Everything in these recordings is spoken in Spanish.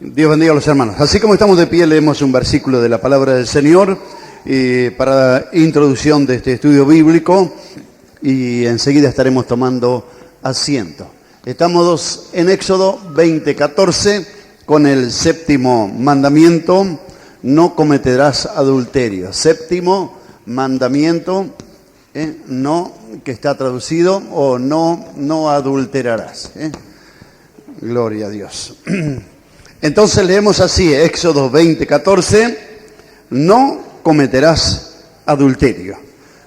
Dios bendiga a los hermanos. Así como estamos de pie, leemos un versículo de la palabra del Señor para introducción de este estudio bíblico y enseguida estaremos tomando asiento. Estamos en Éxodo 20:14 con el séptimo mandamiento: no cometerás adulterio. Séptimo mandamiento, no, que está traducido, o no adulterarás. Gloria a Dios. Entonces leemos así, Éxodo 20:14, no cometerás adulterio.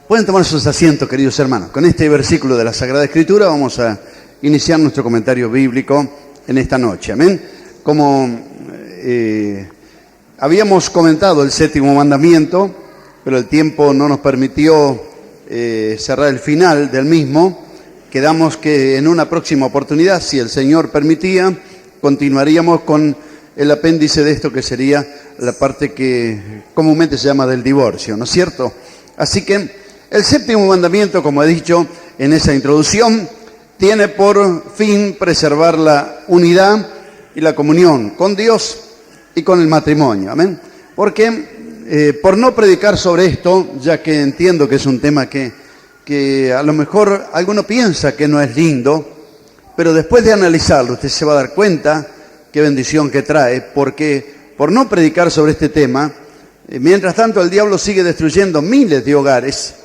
Pueden tomar sus asientos, queridos hermanos. Con este versículo de la Sagrada Escritura vamos a iniciar nuestro comentario bíblico en esta noche. Amén. Como habíamos comentado el séptimo mandamiento, pero el tiempo no nos permitió cerrar el final del mismo, quedamos que en una próxima oportunidad, si el Señor permitía, continuaríamos con el apéndice de esto que sería la parte que comúnmente se llama del divorcio, ¿no es cierto? Así que el séptimo mandamiento, como he dicho en esa introducción, tiene por fin preservar la unidad y la comunión con Dios y con el matrimonio, ¿amén? Porque por no predicar sobre esto, ya que entiendo que es un tema que a lo mejor alguno piensa que no es lindo, pero después de analizarlo usted se va a dar cuenta qué bendición que trae, porque por no predicar sobre este tema, mientras tanto el diablo sigue destruyendo miles de hogares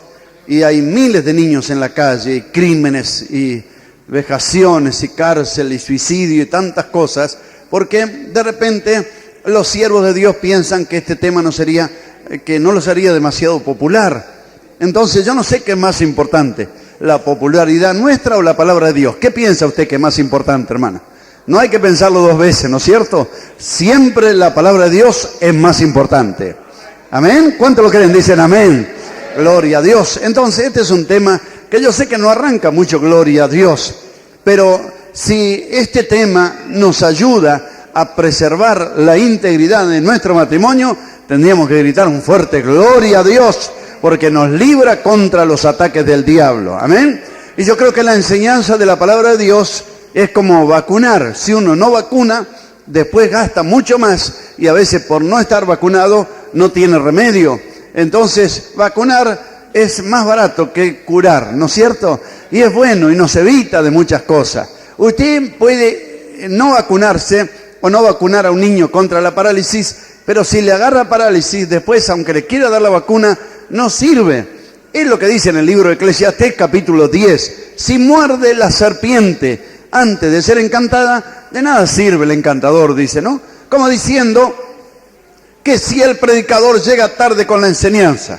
y hay miles de niños en la calle, y crímenes y vejaciones y cárcel y suicidio y tantas cosas, porque de repente los siervos de Dios piensan que este tema que no los haría demasiado popular. Entonces yo no sé qué es más importante, la popularidad nuestra o la palabra de Dios. ¿Qué piensa usted que es más importante, hermana? No hay que pensarlo dos veces, ¿no es cierto? Siempre la palabra de Dios es más importante. ¿Amén? ¿Cuántos lo creen? Dicen amén. Gloria a Dios. Entonces este es un tema que yo sé que no arranca mucho gloria a Dios, pero si este tema nos ayuda a preservar la integridad de nuestro matrimonio, tendríamos que gritar un fuerte gloria a Dios, porque nos libra contra los ataques del diablo. Amén. Y yo creo que la enseñanza de la palabra de Dios es como vacunar. Si uno no vacuna, después gasta mucho más y a veces por no estar vacunado no tiene remedio. Entonces, vacunar es más barato que curar, ¿no es cierto? Y es bueno y nos evita de muchas cosas. Usted puede no vacunarse o no vacunar a un niño contra la parálisis, pero si le agarra parálisis, después, aunque le quiera dar la vacuna, no sirve. Es lo que dice en el libro de Eclesiastés, capítulo 10. Si muerde la serpiente antes de ser encantada, de nada sirve el encantador, dice, ¿no? Como diciendo que si el predicador llega tarde con la enseñanza,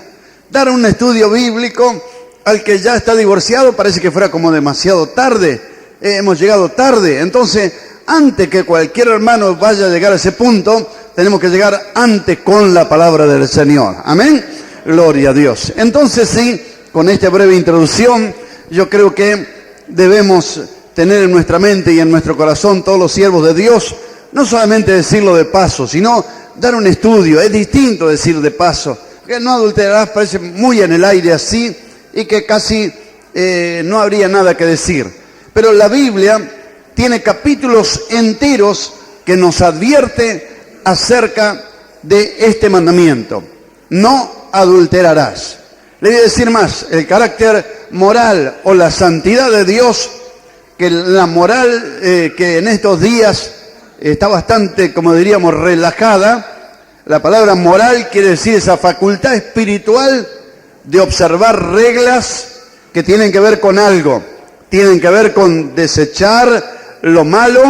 dar un estudio bíblico al que ya está divorciado parece que fuera como demasiado tarde. Hemos llegado tarde. Entonces, antes que cualquier hermano vaya a llegar a ese punto, tenemos que llegar antes con la palabra del Señor. Amén. Gloria a Dios. Entonces sí, con esta breve introducción, yo creo que debemos tener en nuestra mente y en nuestro corazón, todos los siervos de Dios, no solamente decirlo de paso, sino dar un estudio. Es distinto decir de paso, que no adulterarás parece muy en el aire así y que casi no habría nada que decir. Pero la Biblia tiene capítulos enteros que nos advierte acerca de este mandamiento: no adulterarás. Le voy a decir más, el carácter moral o la santidad de Dios, que la moral que en estos días está bastante, como diríamos, relajada. La palabra moral quiere decir esa facultad espiritual de observar reglas que tienen que ver con algo, tienen que ver con desechar lo malo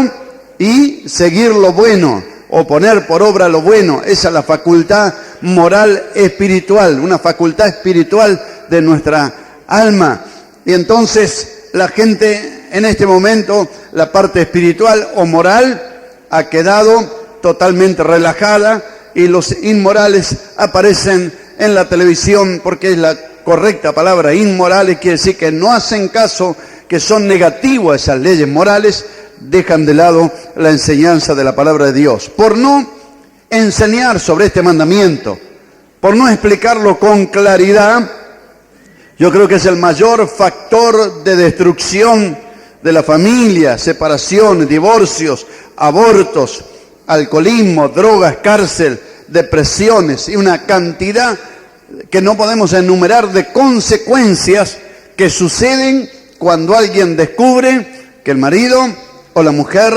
y seguir lo bueno, o poner por obra lo bueno. Esa es la facultad moral espiritual, una facultad espiritual de nuestra alma. Y entonces la gente en este momento, la parte espiritual o moral ha quedado totalmente relajada y los inmorales aparecen en la televisión, porque es la correcta palabra. Inmorales quiere decir que no hacen caso, que son negativos a esas leyes morales, dejan de lado la enseñanza de la palabra de Dios. Por no enseñar sobre este mandamiento, por no explicarlo con claridad, yo creo que es el mayor factor de destrucción de la familia, separación, divorcios, abortos alcoholismo, drogas, cárcel, depresiones y una cantidad que no podemos enumerar de consecuencias que suceden cuando alguien descubre que el marido o la mujer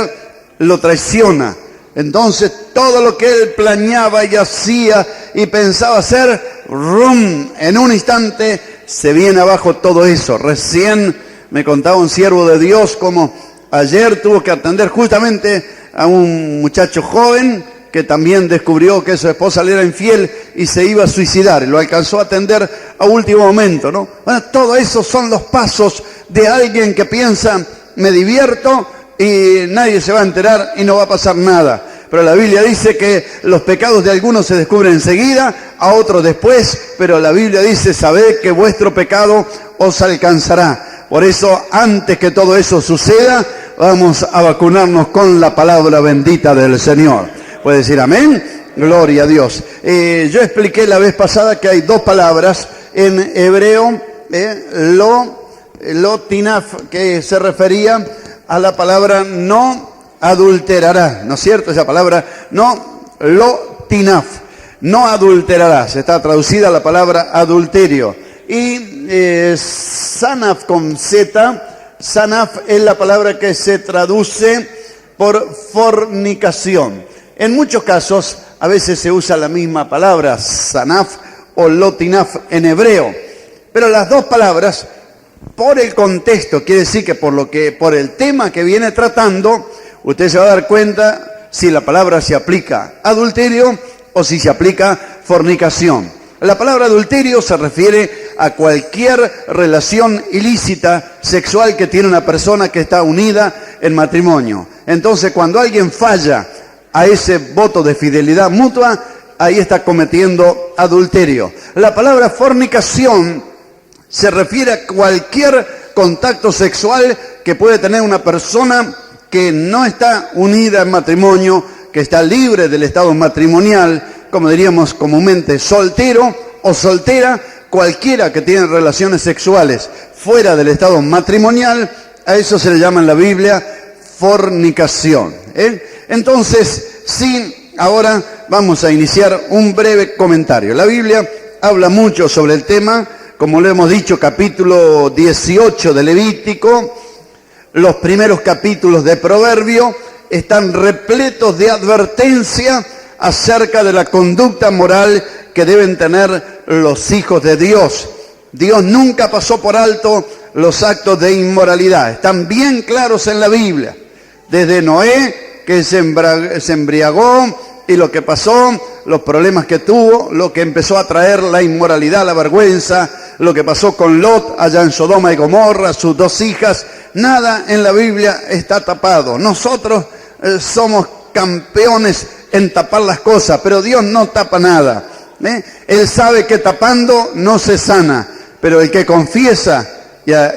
lo traiciona. Entonces todo lo que él planeaba y hacía y pensaba hacer, ¡rum!, en un instante se viene abajo todo eso. Recién me contaba un siervo de Dios como ayer tuvo que atender justamente a un muchacho joven que también descubrió que su esposa le era infiel y se iba a suicidar, y lo alcanzó a atender a último momento, ¿no? Bueno, todo eso son los pasos de alguien que piensa, me divierto y nadie se va a enterar y no va a pasar nada. Pero la Biblia dice que los pecados de algunos se descubren enseguida, a otros después, pero la Biblia dice, sabed que vuestro pecado os alcanzará. Por eso, antes que todo eso suceda, vamos a vacunarnos con la palabra bendita del Señor. ¿Puede decir amén? Gloria a Dios. Yo expliqué la vez pasada que hay dos palabras en hebreo, lo tinaf, que se refería a la palabra no adulterará, ¿no es cierto? Esa palabra no, lo tinaf, no adulterarás, está traducida la palabra adulterio. Y sanaf con Z, sanaf es la palabra que se traduce por fornicación. En muchos casos, a veces se usa la misma palabra, sanaf o lotinaf en hebreo. Pero las dos palabras, por el contexto, quiere decir que por el tema que viene tratando, usted se va a dar cuenta si la palabra se aplica adulterio o si se aplica fornicación. La palabra adulterio se refiere a cualquier relación ilícita sexual que tiene una persona que está unida en matrimonio. Entonces, cuando alguien falla a ese voto de fidelidad mutua, ahí está cometiendo adulterio. La palabra fornicación se refiere a cualquier contacto sexual que puede tener una persona que no está unida en matrimonio, que está libre del estado matrimonial, como diríamos comúnmente, soltero o soltera, cualquiera que tiene relaciones sexuales fuera del estado matrimonial, a eso se le llama en la Biblia fornicación. Entonces, sí, ahora vamos a iniciar un breve comentario. La Biblia habla mucho sobre el tema, como lo hemos dicho, capítulo 18 de Levítico, los primeros capítulos de Proverbio están repletos de advertencia acerca de la conducta moral que deben tener los hijos de Dios. Dios nunca pasó por alto los actos de inmoralidad, están bien claros en la Biblia. Desde Noé, que se embriagó, y lo que pasó, los problemas que tuvo, lo que empezó a traer la inmoralidad, la vergüenza, lo que pasó con Lot allá en Sodoma y Gomorra, sus dos hijas, nada en la Biblia está tapado. Nosotros somos campeones en tapar las cosas, pero Dios no tapa nada. Él sabe que tapando no se sana, pero el que confiesa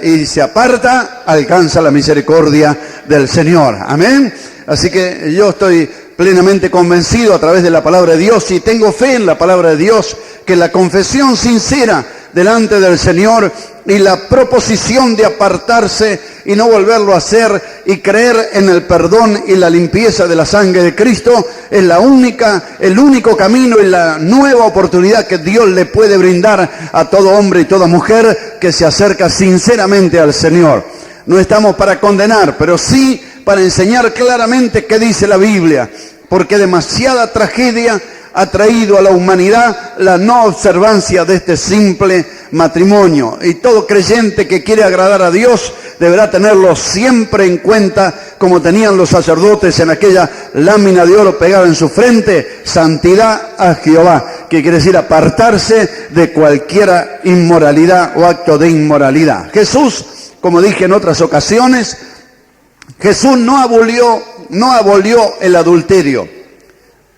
y se aparta, alcanza la misericordia del Señor. Amén. Así que yo estoy plenamente convencido a través de la palabra de Dios y tengo fe en la palabra de Dios que la confesión sincera delante del Señor y la proposición de apartarse y no volverlo a hacer y creer en el perdón y la limpieza de la sangre de Cristo es el único camino y la nueva oportunidad que Dios le puede brindar a todo hombre y toda mujer que se acerca sinceramente al Señor. No estamos para condenar, pero sí para enseñar claramente qué dice la Biblia, porque demasiada tragedia ha traído a la humanidad la no observancia de este simple matrimonio. Y todo creyente que quiere agradar a Dios deberá tenerlo siempre en cuenta, como tenían los sacerdotes en aquella lámina de oro pegada en su frente: santidad a Jehová, que quiere decir apartarse de cualquier inmoralidad o acto de inmoralidad. Jesús, como dije en otras ocasiones, Jesús no abolió el adulterio.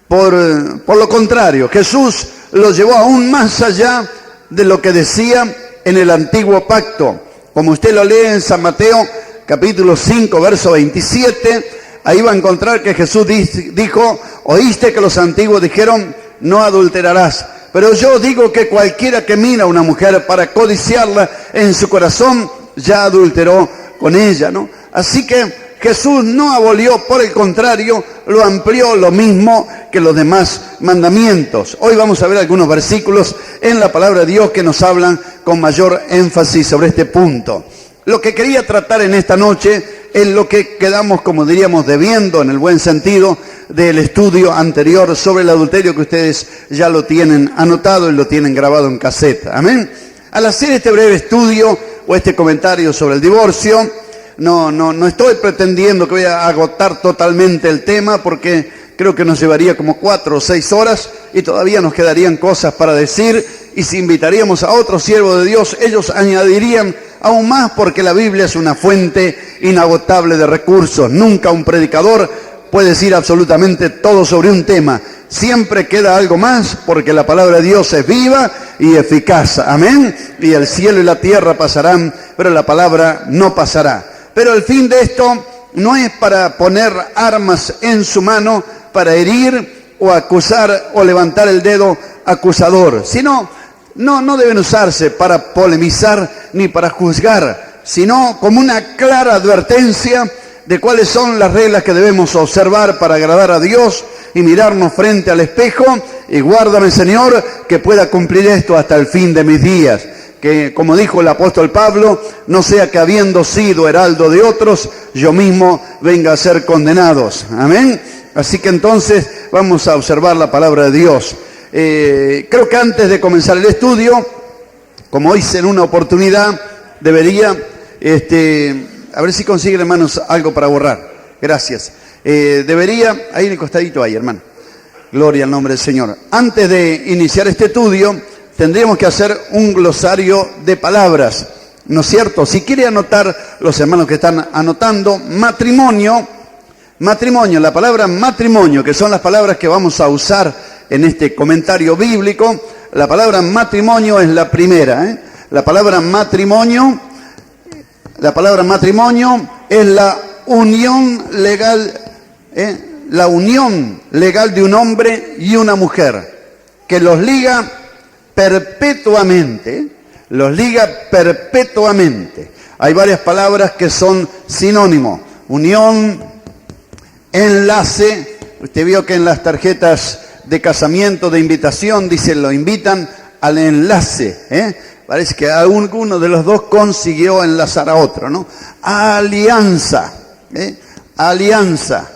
Por lo contrario, Jesús lo llevó aún más allá de lo que decía en el antiguo pacto. Como usted lo lee en San Mateo, capítulo 5, verso 27, ahí va a encontrar que Jesús dijo: oíste que los antiguos dijeron, no adulterarás. Pero yo digo que cualquiera que mira a una mujer para codiciarla en su corazón, ya adulteró con ella, ¿no? Así que Jesús no abolió, por el contrario, lo amplió lo mismo que los demás mandamientos. Hoy vamos a ver algunos versículos en la palabra de Dios que nos hablan con mayor énfasis sobre este punto. Lo que quería tratar en esta noche es lo que quedamos, como diríamos, debiendo en el buen sentido del estudio anterior sobre el adulterio, que ustedes ya lo tienen anotado y lo tienen grabado en caseta. Amén. Al hacer este breve estudio o este comentario sobre el divorcio, no estoy pretendiendo que voy a agotar totalmente el tema, porque creo que nos llevaría como 4 o 6 horas y todavía nos quedarían cosas para decir, y si invitaríamos a otros siervos de Dios, ellos añadirían aún más, porque la Biblia es una fuente inagotable de recursos. Nunca un predicador puede decir absolutamente todo sobre un tema. Siempre queda algo más, porque la palabra de Dios es viva y eficaz. Amén. Y el cielo y la tierra pasarán, pero la palabra no pasará. Pero el fin de esto no es para poner armas en su mano para herir o acusar o levantar el dedo acusador, sino no deben usarse para polemizar ni para juzgar, sino como una clara advertencia de cuáles son las reglas que debemos observar para agradar a Dios y mirarnos frente al espejo y guárdame, Señor, que pueda cumplir esto hasta el fin de mis días. Que, como dijo el apóstol Pablo, no sea que habiendo sido heraldo de otros, yo mismo venga a ser condenados. Amén. Así que entonces vamos a observar la palabra de Dios. Creo que antes de comenzar el estudio, como hice en una oportunidad, debería, a ver si consiguen, hermanos, algo para borrar. Gracias. Debería, ahí en el costadito ahí, hermano. Gloria al nombre del Señor. Antes de iniciar este estudio, tendríamos que hacer un glosario de palabras, ¿no es cierto? Si quiere anotar, los hermanos que están anotando, matrimonio, la palabra matrimonio, que son las palabras que vamos a usar en este comentario bíblico, la palabra matrimonio es la primera, La palabra matrimonio es la unión legal, la unión legal de un hombre y una mujer, que los liga perpetuamente, Hay varias palabras que son sinónimos. Unión, enlace. Usted vio que en las tarjetas de casamiento, de invitación, dice, lo invitan al enlace, Parece que alguno de los dos consiguió enlazar a otro, ¿no? Alianza, alianza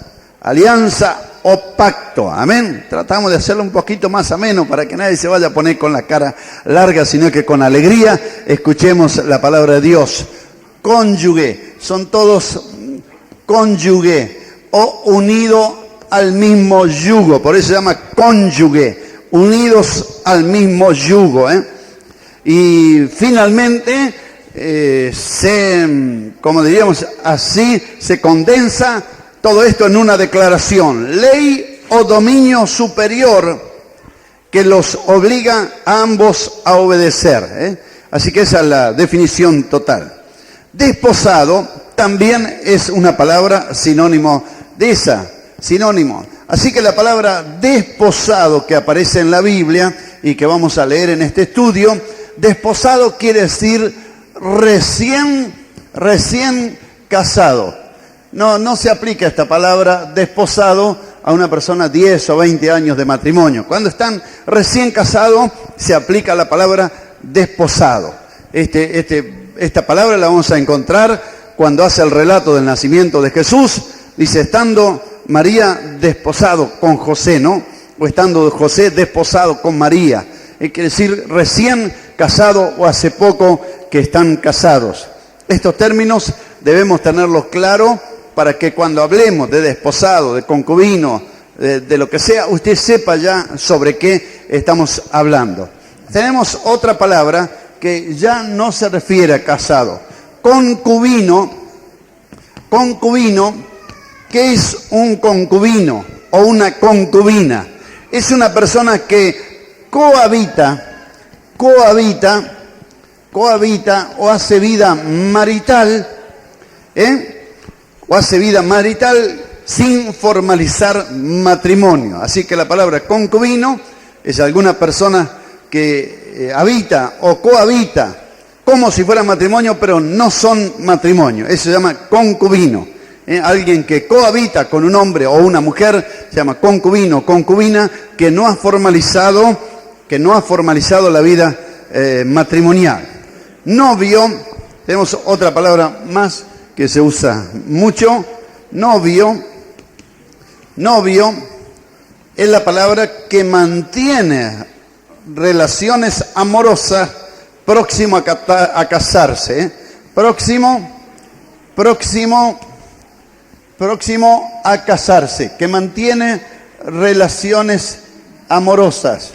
o pacto, amén. Tratamos de hacerlo un poquito más ameno para que nadie se vaya a poner con la cara larga, sino que con alegría escuchemos la palabra de Dios. Cónyuge, son todos cónyuge o unido al mismo yugo, por eso se llama cónyuge, unidos al mismo yugo, Y finalmente, como diríamos así, se condensa todo esto en una declaración: ley o dominio superior que los obliga a ambos a obedecer. Así que esa es la definición total. Desposado también es una palabra sinónimo de esa, sinónimo. Así que la palabra desposado que aparece en la Biblia y que vamos a leer en este estudio, desposado quiere decir recién casado. No se aplica esta palabra desposado a una persona 10 o 20 años de matrimonio. Cuando están recién casados se aplica la palabra desposado. Esta palabra la vamos a encontrar cuando hace el relato del nacimiento de Jesús. Dice, estando María desposado con José, ¿no? O estando José desposado con María. Quiere decir recién casado o hace poco que están casados. Estos términos debemos tenerlos claros para que cuando hablemos de desposado, de concubino, de lo que sea, usted sepa ya sobre qué estamos hablando. Tenemos otra palabra que ya no se refiere a casado. Concubino, ¿qué es un concubino o una concubina? Es una persona que cohabita o hace vida marital, o hace vida marital sin formalizar matrimonio. Así que la palabra concubino es alguna persona que habita o cohabita como si fuera matrimonio, pero no son matrimonio. Eso se llama concubino. Alguien que cohabita con un hombre o una mujer se llama concubino o concubina, que no ha formalizado la vida matrimonial. Novio, tenemos otra palabra más que se usa mucho. Novio es la palabra que mantiene relaciones amorosas próximo a casarse. Próximo a casarse, que mantiene relaciones amorosas,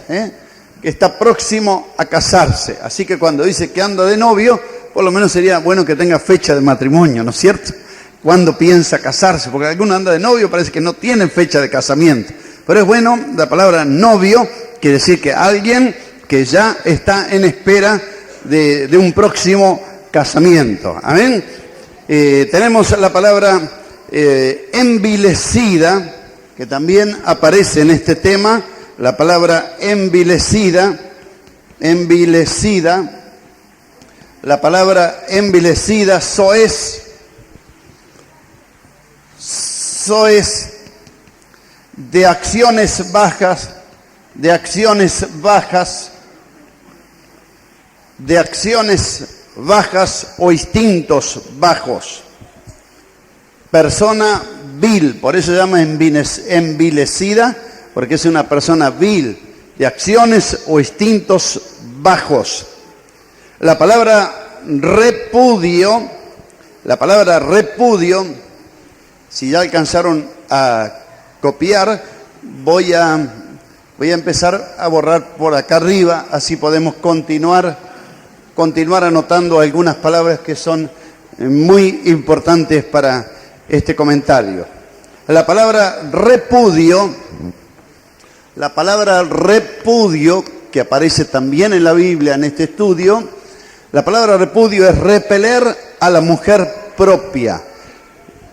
que está próximo a casarse. Así que cuando dice que anda de novio, por lo menos sería bueno que tenga fecha de matrimonio, ¿no es cierto? Cuando piensa casarse, porque alguno anda de novio, parece que no tiene fecha de casamiento. Pero es bueno, la palabra novio quiere decir que alguien que ya está en espera de un próximo casamiento. Amén. Tenemos la palabra envilecida, que también aparece en este tema. La palabra envilecida, la palabra envilecida, soez, de acciones bajas o instintos bajos. Persona vil, por eso se llama envilecida, porque es una persona vil, de acciones o instintos bajos. La palabra repudio, si ya alcanzaron a copiar, voy a empezar a borrar por acá arriba, así podemos continuar anotando algunas palabras que son muy importantes para este comentario. La palabra repudio, que aparece también en la Biblia en este estudio, la palabra repudio es repeler a la mujer propia,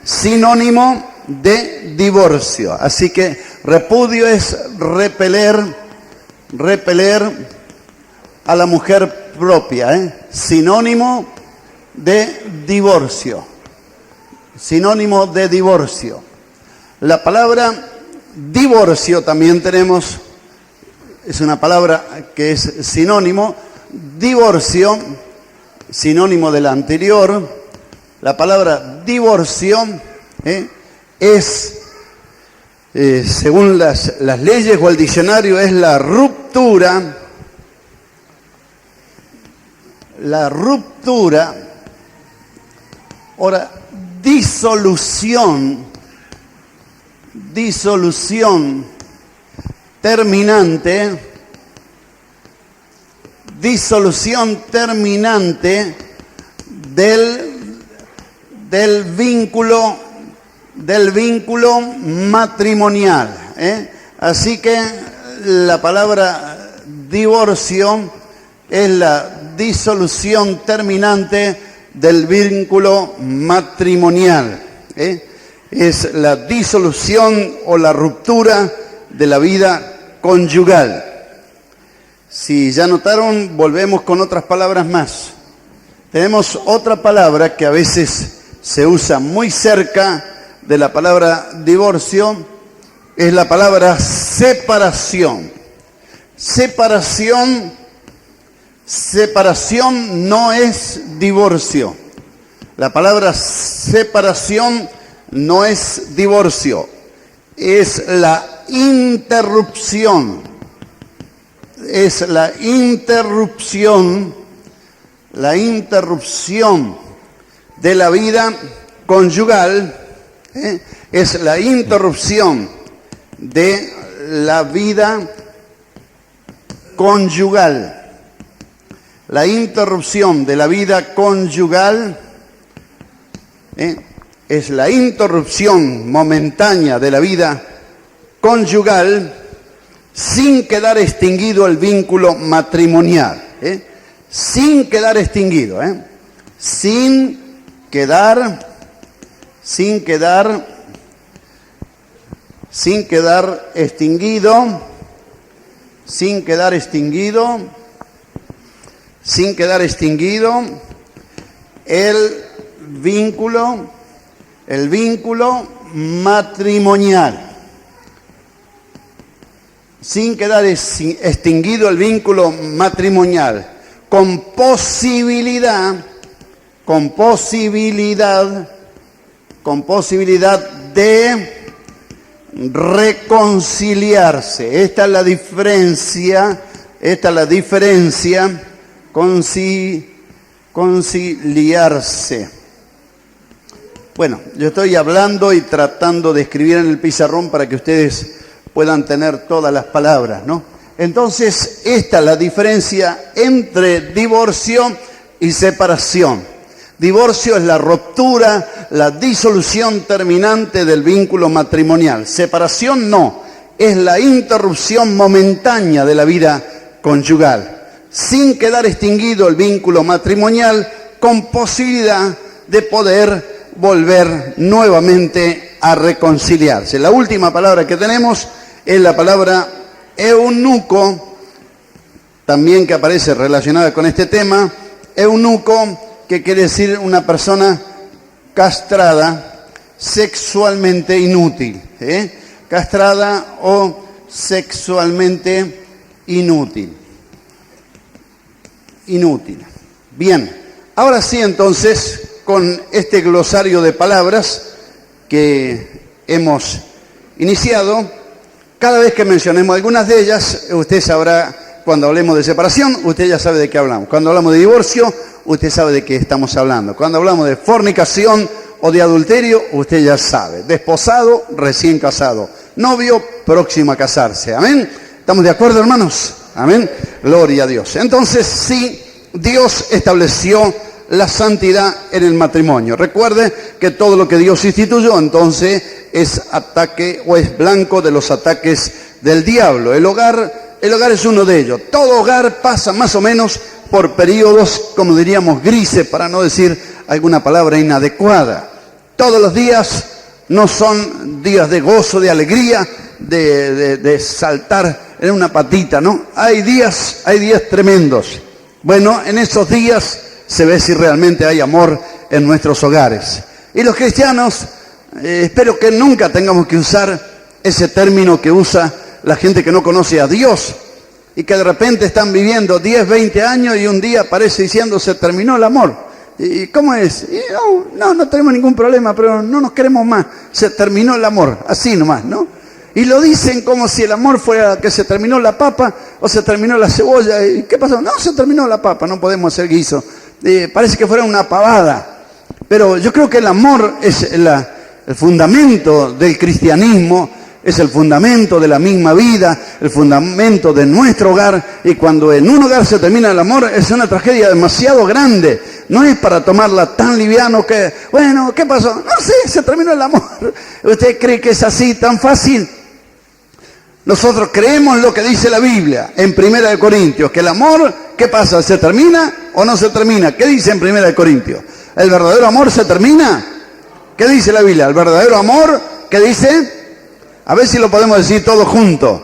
sinónimo de divorcio. Así que repudio es repeler a la mujer propia, sinónimo de divorcio. Sinónimo de divorcio. La palabra divorcio también tenemos, es una palabra que es sinónimo. Divorcio, sinónimo de la anterior. La palabra divorcio es, según las leyes o el diccionario, es la ruptura, ahora, disolución terminante del vínculo matrimonial. Así que la palabra divorcio es la disolución terminante del vínculo matrimonial. Es la disolución o la ruptura de la vida conyugal. Si ya notaron, volvemos con otras palabras más. Tenemos otra palabra que a veces se usa muy cerca de la palabra divorcio, es la palabra separación. Separación no es divorcio. La palabra separación no es divorcio, es la interrupción. Es la interrupción de la vida conyugal, es la interrupción de la vida conyugal. La interrupción de la vida conyugal es la interrupción momentánea de la vida conyugal sin quedar extinguido el vínculo matrimonial. Sin quedar extinguido. Sin quedar extinguido el vínculo El vínculo matrimonial. Sin quedar extinguido el vínculo matrimonial, con posibilidad de reconciliarse. Esta es la diferencia, conciliarse. Bueno, yo estoy hablando y tratando de escribir en el pizarrón para que ustedes puedan tener todas las palabras, ¿no? Entonces, esta es la diferencia entre divorcio y separación. Divorcio es la ruptura, la disolución terminante del vínculo matrimonial. Separación no, es la interrupción momentánea de la vida conyugal, sin quedar extinguido el vínculo matrimonial, con posibilidad de poder volver nuevamente a reconciliarse. La última palabra que tenemos es la palabra eunuco, también que aparece relacionada con este tema. Eunuco, que quiere decir una persona castrada, sexualmente inútil. Castrada o sexualmente inútil. Bien, ahora sí entonces, con este glosario de palabras que hemos iniciado, cada vez que mencionemos algunas de ellas, usted sabrá, cuando hablemos de separación, usted ya sabe de qué hablamos. Cuando hablamos de divorcio, usted sabe de qué estamos hablando. Cuando hablamos de fornicación o de adulterio, usted ya sabe. Desposado, recién casado. Novio, próximo a casarse. ¿Amén? ¿Estamos de acuerdo, hermanos? Amén. Gloria a Dios. Entonces, sí, Dios estableció la santidad en el matrimonio. Recuerde que todo lo que Dios instituyó, entonces, es ataque o es blanco de los ataques del diablo. El hogar es uno de ellos. Todo hogar pasa más o menos por periodos, como diríamos, grises, para no decir alguna palabra inadecuada. Todos los días no son días de gozo, de alegría, de saltar en una patita, ¿no? Hay días tremendos. Bueno, en esos días se ve si realmente hay amor en nuestros hogares. Y los cristianos, espero que nunca tengamos que usar ese término que usa la gente que no conoce a Dios y que de repente están viviendo 10, 20 años y un día aparece diciendo se terminó el amor. ¿Y cómo es? Y no tenemos ningún problema, pero no nos queremos más. Se terminó el amor, así nomás, ¿no? Y lo dicen como si el amor fuera que se terminó la papa o se terminó la cebolla. ¿Y qué pasó? No, se terminó la papa, no podemos hacer guiso. Parece que fuera una pavada. Pero yo creo que el amor es el fundamento del cristianismo, es el fundamento de la misma vida, el fundamento de nuestro hogar. Y cuando en un hogar se termina el amor, es una tragedia demasiado grande. No es para tomarla tan liviano que, bueno, ¿qué pasó? No sé, se terminó el amor. ¿Usted cree que es así tan fácil? Nosotros creemos lo que dice la Biblia en 1 Corintios, que el amor, ¿qué pasa? ¿Se termina o no se termina? ¿Qué dice en 1 Corintios? ¿El verdadero amor se termina? ¿Qué dice la Biblia? ¿El verdadero amor? ¿Qué dice? A ver si lo podemos decir todos juntos.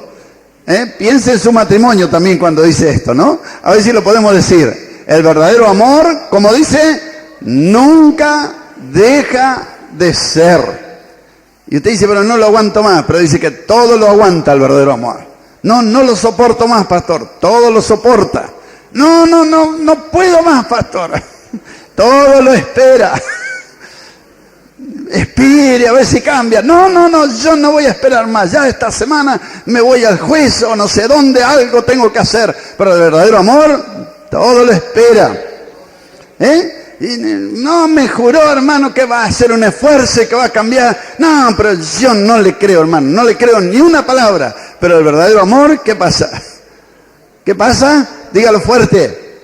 Piense en su matrimonio también cuando dice esto, ¿no? A ver si lo podemos decir. El verdadero amor, como dice, nunca deja de ser. Y usted dice, pero no lo aguanto más. Pero dice que todo lo aguanta el verdadero amor. No lo soporto más, pastor. Todo lo soporta. No puedo más, pastor. Todo lo espera. Espere a ver si cambia. No, yo no voy a esperar más. Ya esta semana me voy al juez o no sé dónde, algo tengo que hacer. Pero el verdadero amor, todo lo espera. Y no me juró, hermano, que va a hacer un esfuerzo y que va a cambiar. No, pero yo no le creo, hermano. No le creo ni una palabra. Pero el verdadero amor, ¿qué pasa? ¿Qué pasa? Dígalo fuerte.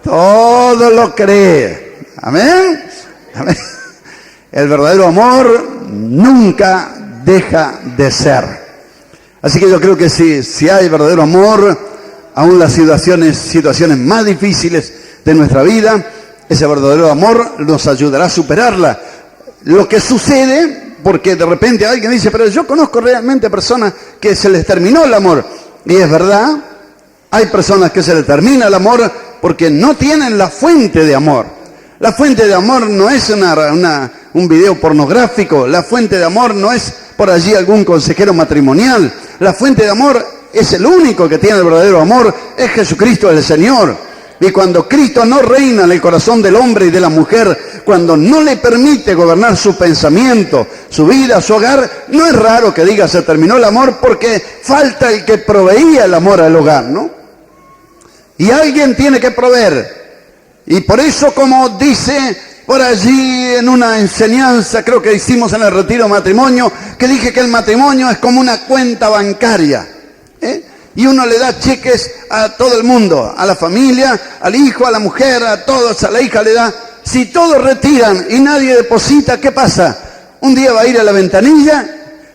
Todo lo cree. Amén. Amén. El verdadero amor nunca deja de ser. Así que yo creo que si hay verdadero amor, aún las situaciones más difíciles de nuestra vida, ese verdadero amor nos ayudará a superarla. Lo que sucede, porque de repente alguien dice, pero yo conozco realmente personas que se les terminó el amor. Y es verdad, hay personas que se les termina el amor porque no tienen la fuente de amor. La fuente de amor no es un video pornográfico. La fuente de amor no es por allí algún consejero matrimonial. La fuente de amor es el único que tiene el verdadero amor, es Jesucristo el Señor. Y cuando Cristo no reina en el corazón del hombre y de la mujer, cuando no le permite gobernar su pensamiento, su vida, su hogar, no es raro que diga se terminó el amor, porque falta el que proveía el amor al hogar, ¿no? Y alguien tiene que proveer. Y por eso, como dice por allí en una enseñanza, creo que hicimos en el retiro de matrimonio, que dije que el matrimonio es como una cuenta bancaria, y uno le da cheques a todo el mundo, a la familia, al hijo, a la mujer, a todos, a la hija le da. Si todos retiran y nadie deposita, ¿qué pasa? Un día va a ir a la ventanilla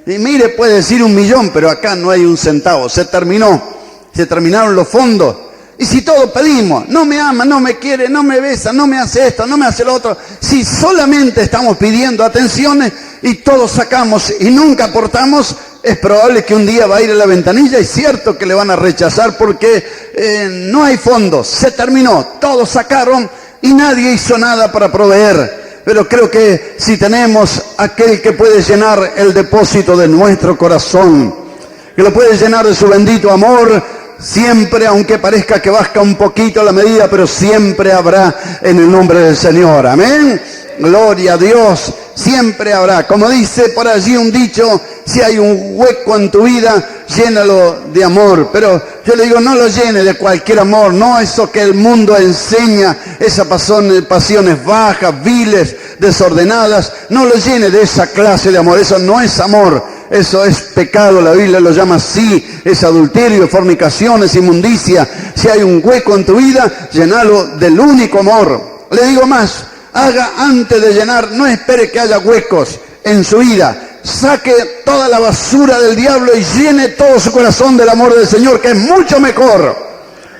y mire, puede decir 1 millón, pero acá no hay un centavo, se terminaron los fondos. Y si todos pedimos, no me ama, no me quiere, no me besa, no me hace esto, no me hace lo otro, si solamente estamos pidiendo atenciones y todos sacamos y nunca aportamos, es probable que un día va a ir a la ventanilla y es cierto que le van a rechazar porque no hay fondos, se terminó, todos sacaron y nadie hizo nada para proveer. Pero creo que si tenemos aquel que puede llenar el depósito de nuestro corazón, que lo puede llenar de su bendito amor, siempre, aunque parezca que baja un poquito la medida, pero siempre habrá en el nombre del Señor. Amén. Gloria a Dios. Siempre habrá. Como dice por allí un dicho, si hay un hueco en tu vida, llénalo de amor. Pero yo le digo, no lo llene de cualquier amor, no eso que el mundo enseña, esas pasiones bajas, viles, desordenadas. No lo llene de esa clase de amor. Eso no es amor. Eso es pecado, la Biblia lo llama así, es adulterio, fornicación, es inmundicia. Si hay un hueco en tu vida, llenalo del único amor. Le digo más, haga antes de llenar, no espere que haya huecos en su vida. Saque toda la basura del diablo y llene todo su corazón del amor del Señor, que es mucho mejor.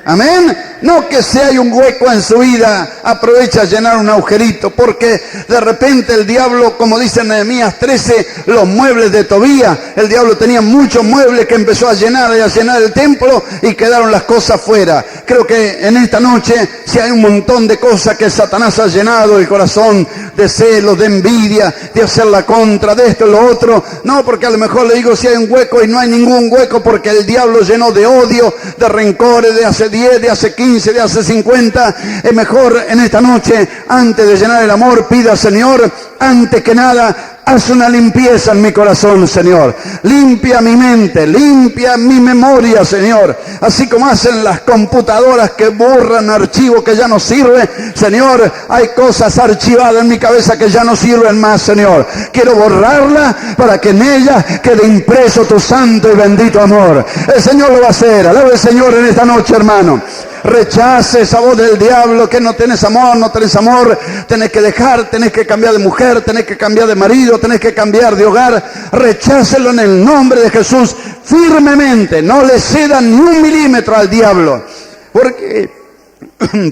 Amén. No que si hay un hueco en su vida, aprovecha a llenar un agujerito, porque de repente el diablo, como dice en Nehemías 13, los muebles de Tobías, el diablo tenía muchos muebles que empezó a llenar el templo y quedaron las cosas fuera. Creo que en esta noche, si hay un montón de cosas que Satanás ha llenado el corazón, de celos, de envidia, de hacer la contra, de esto y lo otro, no, porque a lo mejor le digo si hay un hueco y no hay ningún hueco, porque el diablo llenó de odio, de rencores, de hace 10, de hace 15, de hace 50, es mejor en esta noche, antes de llenar el amor, pida al Señor, antes que nada, haz una limpieza en mi corazón, Señor. Limpia mi mente, limpia mi memoria, Señor. Así como hacen las computadoras que borran archivos que ya no sirven, Señor, hay cosas archivadas en mi cabeza que ya no sirven más, Señor. Quiero borrarla para que en ella quede impreso tu santo y bendito amor. El Señor lo va a hacer. Alabe al Señor en esta noche, hermano. Rechace esa voz del diablo que no tenés amor, tenés que dejar, tenés que cambiar de mujer, tenés que cambiar de marido, tenés que cambiar de hogar. Rechácelo en el nombre de Jesús firmemente, no le cedan ni 1 milímetro al diablo,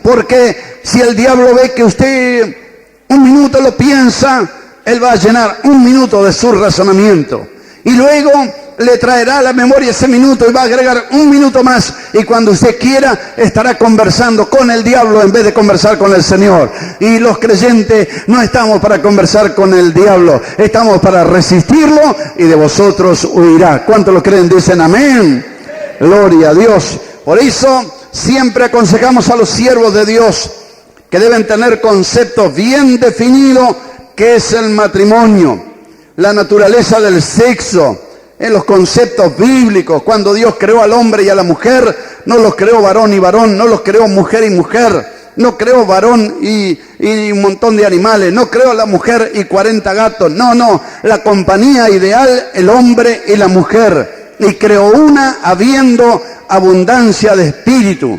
porque si el diablo ve que usted 1 minuto lo piensa, él va a llenar 1 minuto de su razonamiento y luego le traerá a la memoria ese minuto y va a agregar 1 minuto más, y cuando usted quiera estará conversando con el diablo en vez de conversar con el Señor. Y los creyentes no estamos para conversar con el diablo, estamos para resistirlo y de vosotros huirá. ¿Cuántos lo creen? Dicen amén. Gloria a Dios. Por eso siempre aconsejamos a los siervos de Dios que deben tener conceptos bien definidos, qué es el matrimonio, la naturaleza del sexo, en los conceptos bíblicos. Cuando Dios creó al hombre y a la mujer, no los creó varón y varón, no los creó mujer y mujer, no creó varón y un montón de animales, no creó a la mujer y 40 gatos, no, la compañía ideal, el hombre y la mujer, y creó una habiendo abundancia de espíritu.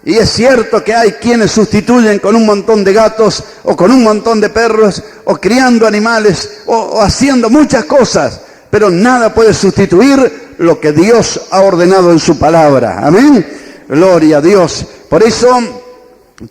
Y es cierto que hay quienes sustituyen con un montón de gatos o con un montón de perros o criando animales o haciendo muchas cosas, pero nada puede sustituir lo que Dios ha ordenado en su palabra. Amén. Gloria a Dios. Por eso,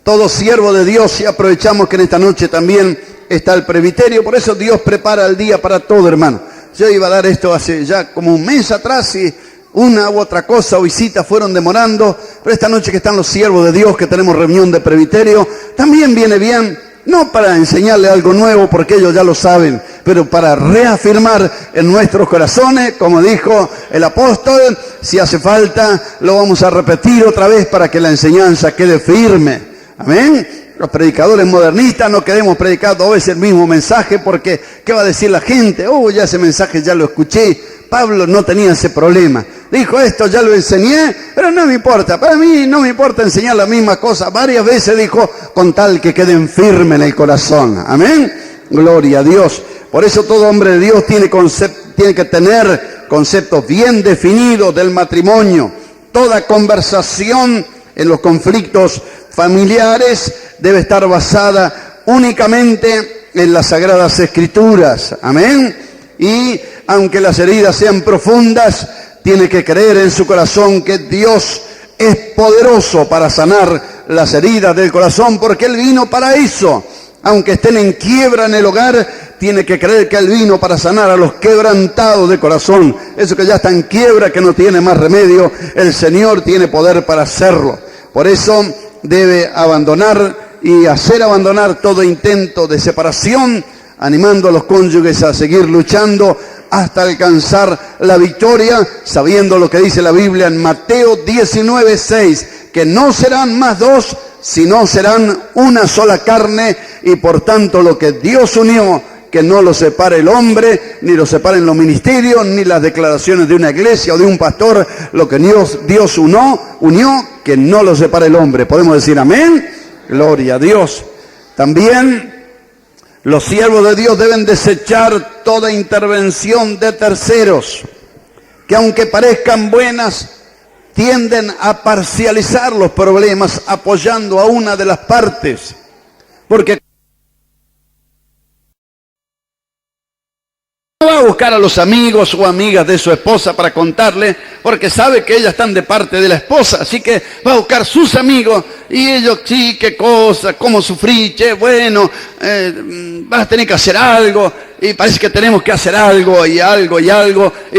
todo siervo de Dios, y aprovechamos que en esta noche también está el presbiterio, por eso Dios prepara el día para todo, hermano. Yo iba a dar esto hace ya como 1 mes atrás y una u otra cosa o visitas fueron demorando, pero esta noche que están los siervos de Dios, que tenemos reunión de presbiterio, también viene bien no para enseñarle algo nuevo, porque ellos ya lo saben, pero para reafirmar en nuestros corazones, como dijo el apóstol, si hace falta, lo vamos a repetir otra vez para que la enseñanza quede firme. Amén. Los predicadores modernistas no queremos predicar 2 veces el mismo mensaje porque ¿qué va a decir la gente? Ya ese mensaje ya lo escuché. Pablo no tenía ese problema. Dijo, esto ya lo enseñé, pero no me importa. Para mí no me importa enseñar la misma cosa. Varias veces dijo, con tal que queden firmes en el corazón. Amén. Gloria a Dios. Por eso todo hombre de Dios tiene que tener conceptos bien definidos del matrimonio. Toda conversación en los conflictos familiares debe estar basada únicamente en las Sagradas Escrituras. Amén. Y aunque las heridas sean profundas, tiene que creer en su corazón que Dios es poderoso para sanar las heridas del corazón, porque Él vino para eso. Aunque estén en quiebra en el hogar, tiene que creer que Él vino para sanar a los quebrantados de corazón. Eso que ya está en quiebra, que no tiene más remedio, el Señor tiene poder para hacerlo. Por eso debe abandonar y hacer abandonar todo intento de separación, animando a los cónyuges a seguir luchando hasta alcanzar la victoria, sabiendo lo que dice la Biblia en Mateo 19:6, que no serán más dos, sino serán una sola carne, y por tanto lo que Dios unió, que no lo separe el hombre, ni lo separen los ministerios, ni las declaraciones de una iglesia o de un pastor. Lo que Dios unió, que no lo separe el hombre. ¿Podemos decir amén? Gloria a Dios. También los siervos de Dios deben desechar toda intervención de terceros, que aunque parezcan buenas, tienden a parcializar los problemas apoyando a una de las partes, porque no va a buscar a los amigos o amigas de su esposa para contarle, porque sabe que ellas están de parte de la esposa, así que va a buscar sus amigos, y ellos, sí, qué cosa, cómo sufrí, che, bueno, vas a tener que hacer algo, y parece que tenemos que hacer algo, y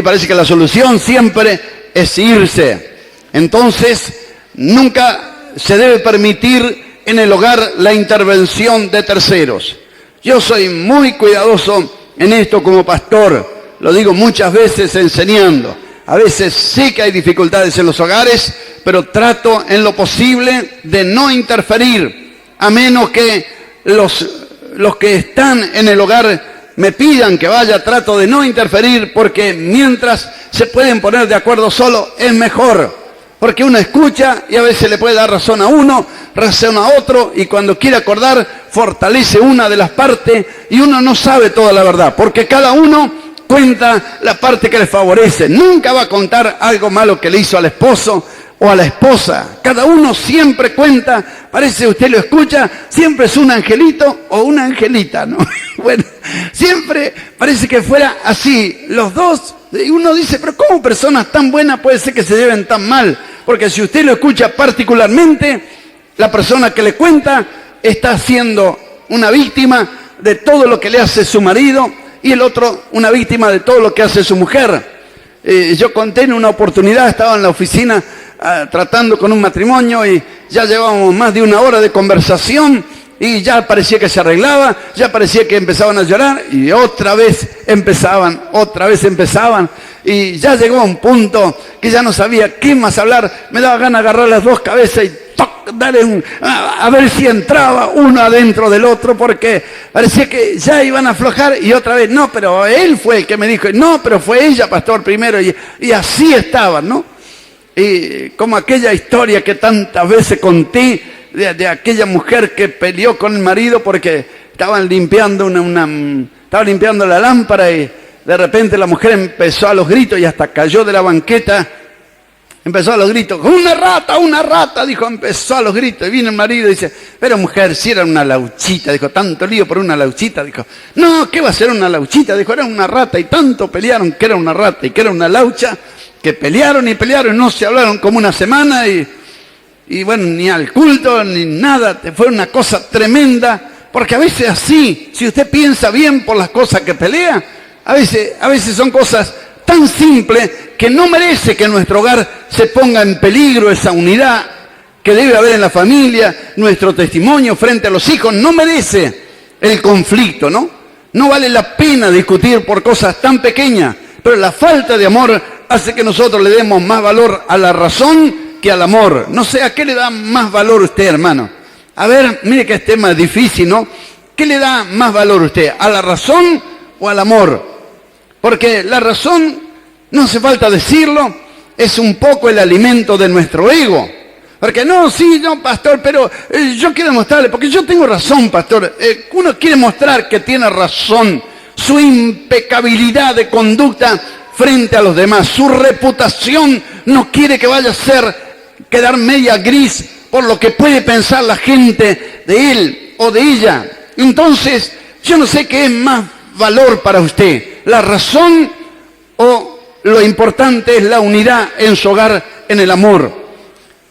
parece que la solución siempre es irse. Entonces, nunca se debe permitir en el hogar la intervención de terceros. Yo soy muy cuidadoso en esto como pastor, lo digo muchas veces enseñando. A veces sí que hay dificultades en los hogares, pero trato en lo posible de no interferir, a menos que los que están en el hogar me pidan que vaya, trato de no interferir, porque mientras se pueden poner de acuerdo solo, es mejor. Porque uno escucha y a veces le puede dar razón a uno, razón a otro, y cuando quiere acordar, fortalece una de las partes, y uno no sabe toda la verdad, porque cada uno cuenta la parte que le favorece. Nunca va a contar algo malo que le hizo al esposo o a la esposa. Cada uno siempre cuenta, parece, usted lo escucha, siempre es un angelito o una angelita, ¿no? Bueno, siempre parece que fuera así, los dos. Y uno dice, pero ¿cómo personas tan buenas puede ser que se lleven tan mal? Porque si usted lo escucha particularmente, la persona que le cuenta está siendo una víctima de todo lo que le hace su marido, y el otro una víctima de todo lo que hace su mujer. Yo conté en una oportunidad, estaba en la oficina tratando con un matrimonio, y ya llevábamos más de 1 hora de conversación, y ya parecía que se arreglaba, ya parecía que empezaban a llorar, y otra vez empezaban, y ya llegó a un punto que ya no sabía qué más hablar. Me daba ganas de agarrar las dos cabezas y darle a ver si entraba uno adentro del otro, porque parecía que ya iban a aflojar, y otra vez, no, pero él fue el que me dijo, no, pero fue ella, pastor, primero, y así estaban, ¿no? Y como aquella historia que tantas veces conté, de aquella mujer que peleó con el marido porque estaban limpiando estaba limpiando la lámpara, y de repente la mujer empezó a los gritos y hasta cayó de la banqueta. Empezó a los gritos, una rata, dijo, empezó a los gritos. Y vino el marido y dice, pero mujer, si era una lauchita, dijo, tanto lío por una lauchita, dijo, no, ¿qué va a ser una lauchita? Dijo, era una rata, y tanto pelearon que era una rata y que era una laucha, que pelearon, no se hablaron como una semana, y bueno, ni al culto, ni nada, fue una cosa tremenda, porque a veces así, si usted piensa bien por las cosas que pelea, a veces son cosas tan simples que no merece que en nuestro hogar se ponga en peligro esa unidad, que debe haber en la familia, nuestro testimonio frente a los hijos, no merece el conflicto, ¿no? No vale la pena discutir por cosas tan pequeñas, pero la falta de amor hace que nosotros le demos más valor a la razón que al amor. No sé, ¿a qué le da más valor usted, hermano? A ver, mire que es tema difícil, ¿no? ¿Qué le da más valor usted? ¿A la razón o al amor? Porque la razón, no hace falta decirlo, es un poco el alimento de nuestro ego. Porque no, sí, no, pastor, pero yo quiero mostrarle, porque yo tengo razón, pastor. Uno quiere mostrar que tiene razón, su impecabilidad de conducta frente a los demás, su reputación no quiere que vaya a quedar media gris por lo que puede pensar la gente de él o de ella. Entonces, yo no sé qué es más valor para usted, la razón o lo importante es la unidad en su hogar, en el amor.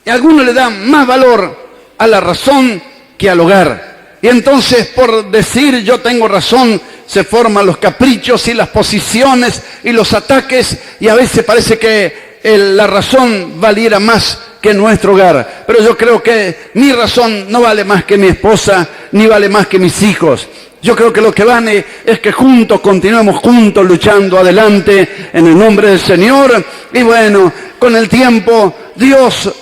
Y algunos le dan más valor a la razón que al hogar. Y entonces, por decir yo tengo razón, se forman los caprichos y las posiciones y los ataques, y a veces parece que la razón valiera más que nuestro hogar. Pero yo creo que mi razón no vale más que mi esposa, ni vale más que mis hijos. Yo creo que lo que vale es que juntos, continuemos juntos luchando adelante en el nombre del Señor. Y bueno, con el tiempo, Dios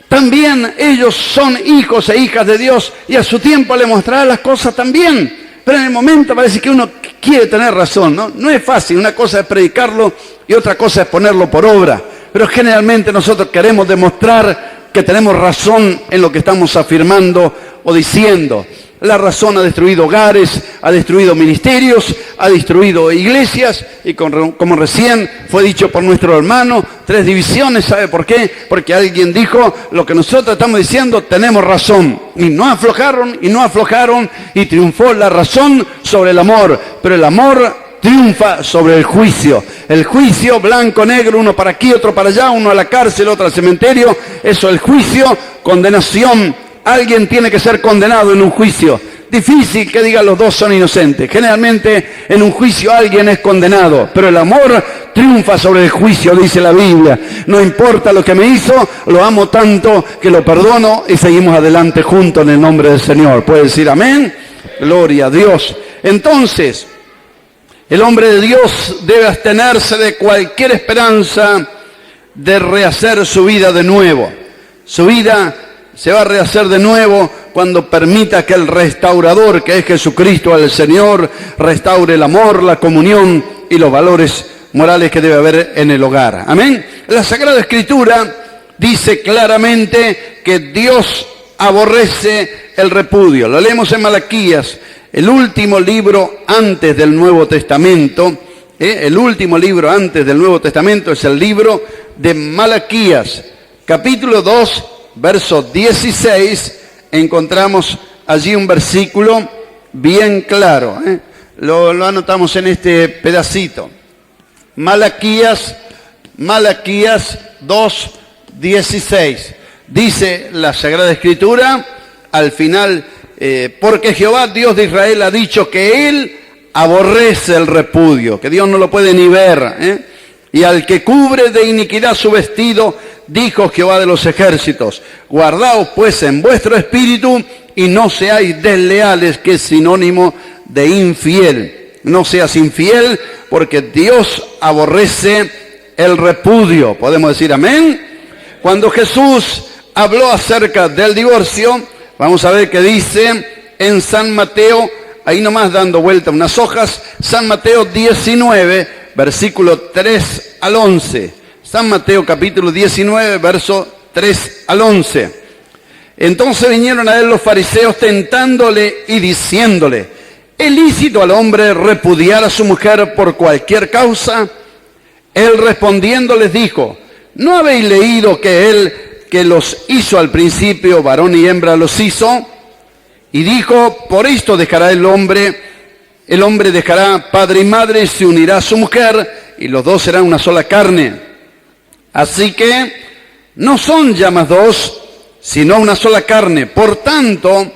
también, ellos son hijos e hijas de Dios y a su tiempo le mostrará las cosas también. Pero en el momento parece que uno quiere tener razón, ¿no? No es fácil, una cosa es predicarlo y otra cosa es ponerlo por obra. Pero generalmente nosotros queremos demostrar que tenemos razón en lo que estamos afirmando o diciendo. La razón ha destruido hogares, ha destruido ministerios, ha destruido iglesias y como recién fue dicho por nuestro hermano, 3 divisiones. ¿Sabe por qué? Porque alguien dijo, lo que nosotros estamos diciendo, tenemos razón. Y no aflojaron y triunfó la razón sobre el amor. Pero el amor triunfa sobre el juicio. El juicio, blanco, negro, uno para aquí, otro para allá, uno a la cárcel, otro al cementerio. Eso es el juicio, condenación. Alguien tiene que ser condenado en un juicio. Difícil que diga los dos son inocentes. Generalmente en un juicio alguien es condenado, pero el amor triunfa sobre el juicio, dice la Biblia. No importa lo que me hizo, lo amo tanto que lo perdono y seguimos adelante juntos en el nombre del Señor. ¿Puede decir amén? Gloria a Dios. Entonces, el hombre de Dios debe abstenerse de cualquier esperanza de rehacer su vida de nuevo. Su vida se va a rehacer de nuevo cuando permita que el restaurador, que es Jesucristo el Señor, restaure el amor, la comunión y los valores morales que debe haber en el hogar. Amén. La Sagrada Escritura dice claramente que Dios aborrece el repudio. Lo leemos en Malaquías, el último libro antes del Nuevo Testamento. El último libro antes del Nuevo Testamento es el libro de Malaquías, capítulo 2, verso 16, encontramos allí un versículo bien claro. Lo anotamos en este pedacito. Malaquías 2, 16. Dice la Sagrada Escritura, al final, porque Jehová, Dios de Israel, ha dicho que Él aborrece el repudio, que Dios no lo puede ni ver, y al que cubre de iniquidad su vestido, dijo Jehová de los ejércitos, guardaos pues en vuestro espíritu y no seáis desleales, que es sinónimo de infiel. No seas infiel porque Dios aborrece el repudio. ¿Podemos decir amén? Cuando Jesús habló acerca del divorcio, vamos a ver que dice en San Mateo, ahí nomás dando vuelta unas hojas, San Mateo 19, versículo 3 al 11. San Mateo capítulo 19, verso 3 al 11. Entonces vinieron a él los fariseos tentándole y diciéndole, ¿es lícito al hombre repudiar a su mujer por cualquier causa? Él respondiendo les dijo, ¿no habéis leído que él que los hizo al principio, varón y hembra los hizo? Y dijo, por esto dejará el hombre dejará padre y madre, se unirá a su mujer, y los dos serán una sola carne. Así que no son ya más dos, sino una sola carne. Por tanto,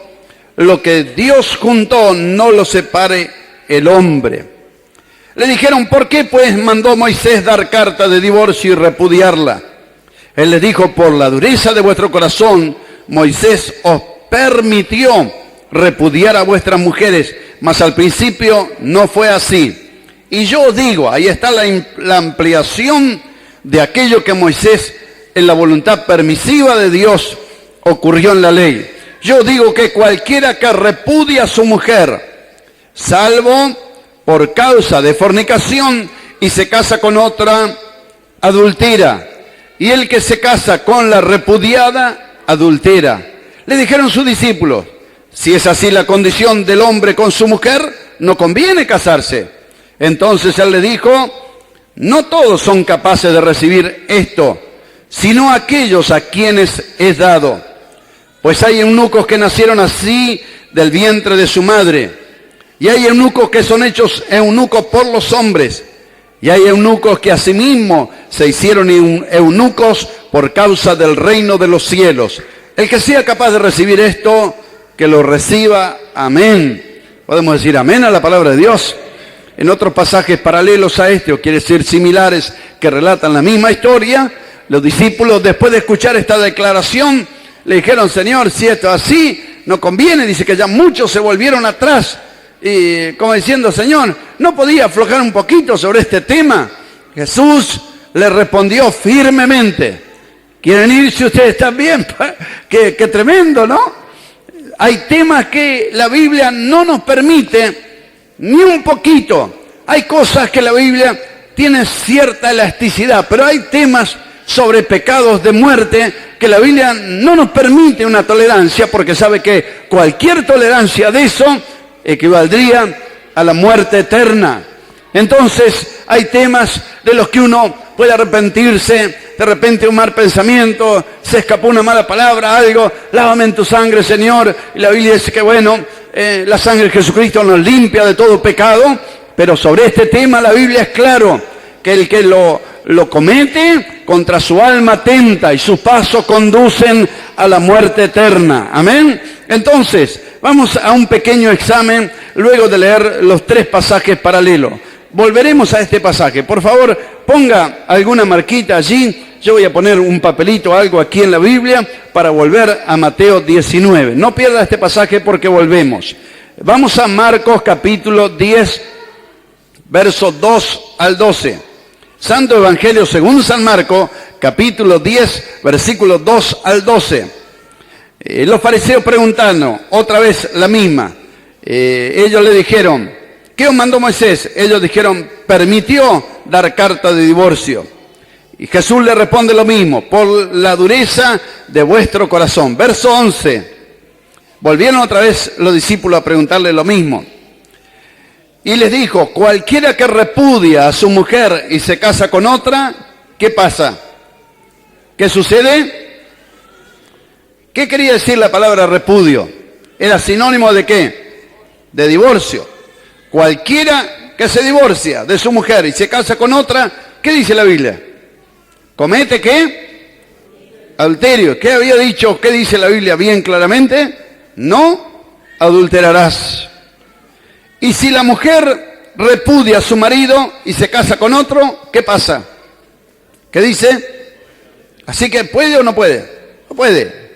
lo que Dios juntó, no lo separe el hombre. Le dijeron, ¿por qué pues mandó Moisés dar carta de divorcio y repudiarla? Él les dijo, por la dureza de vuestro corazón, Moisés os permitió repudiar a vuestras mujeres, mas al principio no fue así. Y yo os digo, ahí está la ampliación de aquello que Moisés, en la voluntad permisiva de Dios, ocurrió en la ley. Yo digo que cualquiera que repudia a su mujer, salvo por causa de fornicación, y se casa con otra, adultera. Y el que se casa con la repudiada, adultera. Le dijeron sus discípulos, si es así la condición del hombre con su mujer, no conviene casarse. Entonces él le dijo, no todos son capaces de recibir esto, sino aquellos a quienes es dado. Pues hay eunucos que nacieron así del vientre de su madre, y hay eunucos que son hechos eunucos por los hombres, y hay eunucos que asimismo se hicieron eunucos por causa del reino de los cielos. El que sea capaz de recibir esto, que lo reciba. Amén. Podemos decir amén a la palabra de Dios. En otros pasajes paralelos a este, o quiere decir similares, que relatan la misma historia, los discípulos, después de escuchar esta declaración, le dijeron, Señor, si esto es así, no conviene. Dice que ya muchos se volvieron atrás, y como diciendo, Señor, ¿no podía aflojar un poquito sobre este tema? Jesús le respondió firmemente, ¿quieren irse ustedes también? Qué tremendo, ¿no? Hay temas que la Biblia no nos permite ni un poquito. Hay cosas que la Biblia tiene cierta elasticidad, pero hay temas sobre pecados de muerte que la Biblia no nos permite una tolerancia, porque sabe que cualquier tolerancia de eso equivaldría a la muerte eterna. Entonces hay temas de los que uno puede arrepentirse, de repente un mal pensamiento, se escapó una mala palabra, algo, lávame en tu sangre, Señor, y la Biblia dice que bueno, la sangre de Jesucristo nos limpia de todo pecado, pero sobre este tema la Biblia es claro, que el que lo comete, contra su alma atenta, y sus pasos conducen a la muerte eterna. Amén. Entonces, vamos a un pequeño examen, luego de leer los 3 pasajes paralelos. Volveremos a este pasaje. Por favor, ponga alguna marquita allí. Yo voy a poner un papelito o algo aquí en la Biblia para volver a Mateo 19. No pierda este pasaje porque volvemos. Vamos a Marcos capítulo 10, versos 2 al 12. Santo Evangelio según San Marcos, capítulo 10, versículos 2 al 12. Los fariseos preguntando, otra vez la misma. Ellos le dijeron, ¿qué os mandó Moisés? Ellos dijeron, permitió dar carta de divorcio. Y Jesús le responde lo mismo, por la dureza de vuestro corazón. Verso 11. Volvieron otra vez los discípulos a preguntarle lo mismo. Y les dijo, cualquiera que repudia a su mujer y se casa con otra, ¿qué pasa? ¿Qué sucede? ¿Qué quería decir la palabra repudio? ¿Era sinónimo de qué? De divorcio. Cualquiera que se divorcia de su mujer y se casa con otra, ¿qué dice la Biblia? ¿Comete qué? Adulterio. ¿Qué había dicho? ¿Qué dice la Biblia bien claramente? No adulterarás. Y si la mujer repudia a su marido y se casa con otro, ¿qué pasa? ¿Qué dice? Así que ¿puede o no puede? No puede.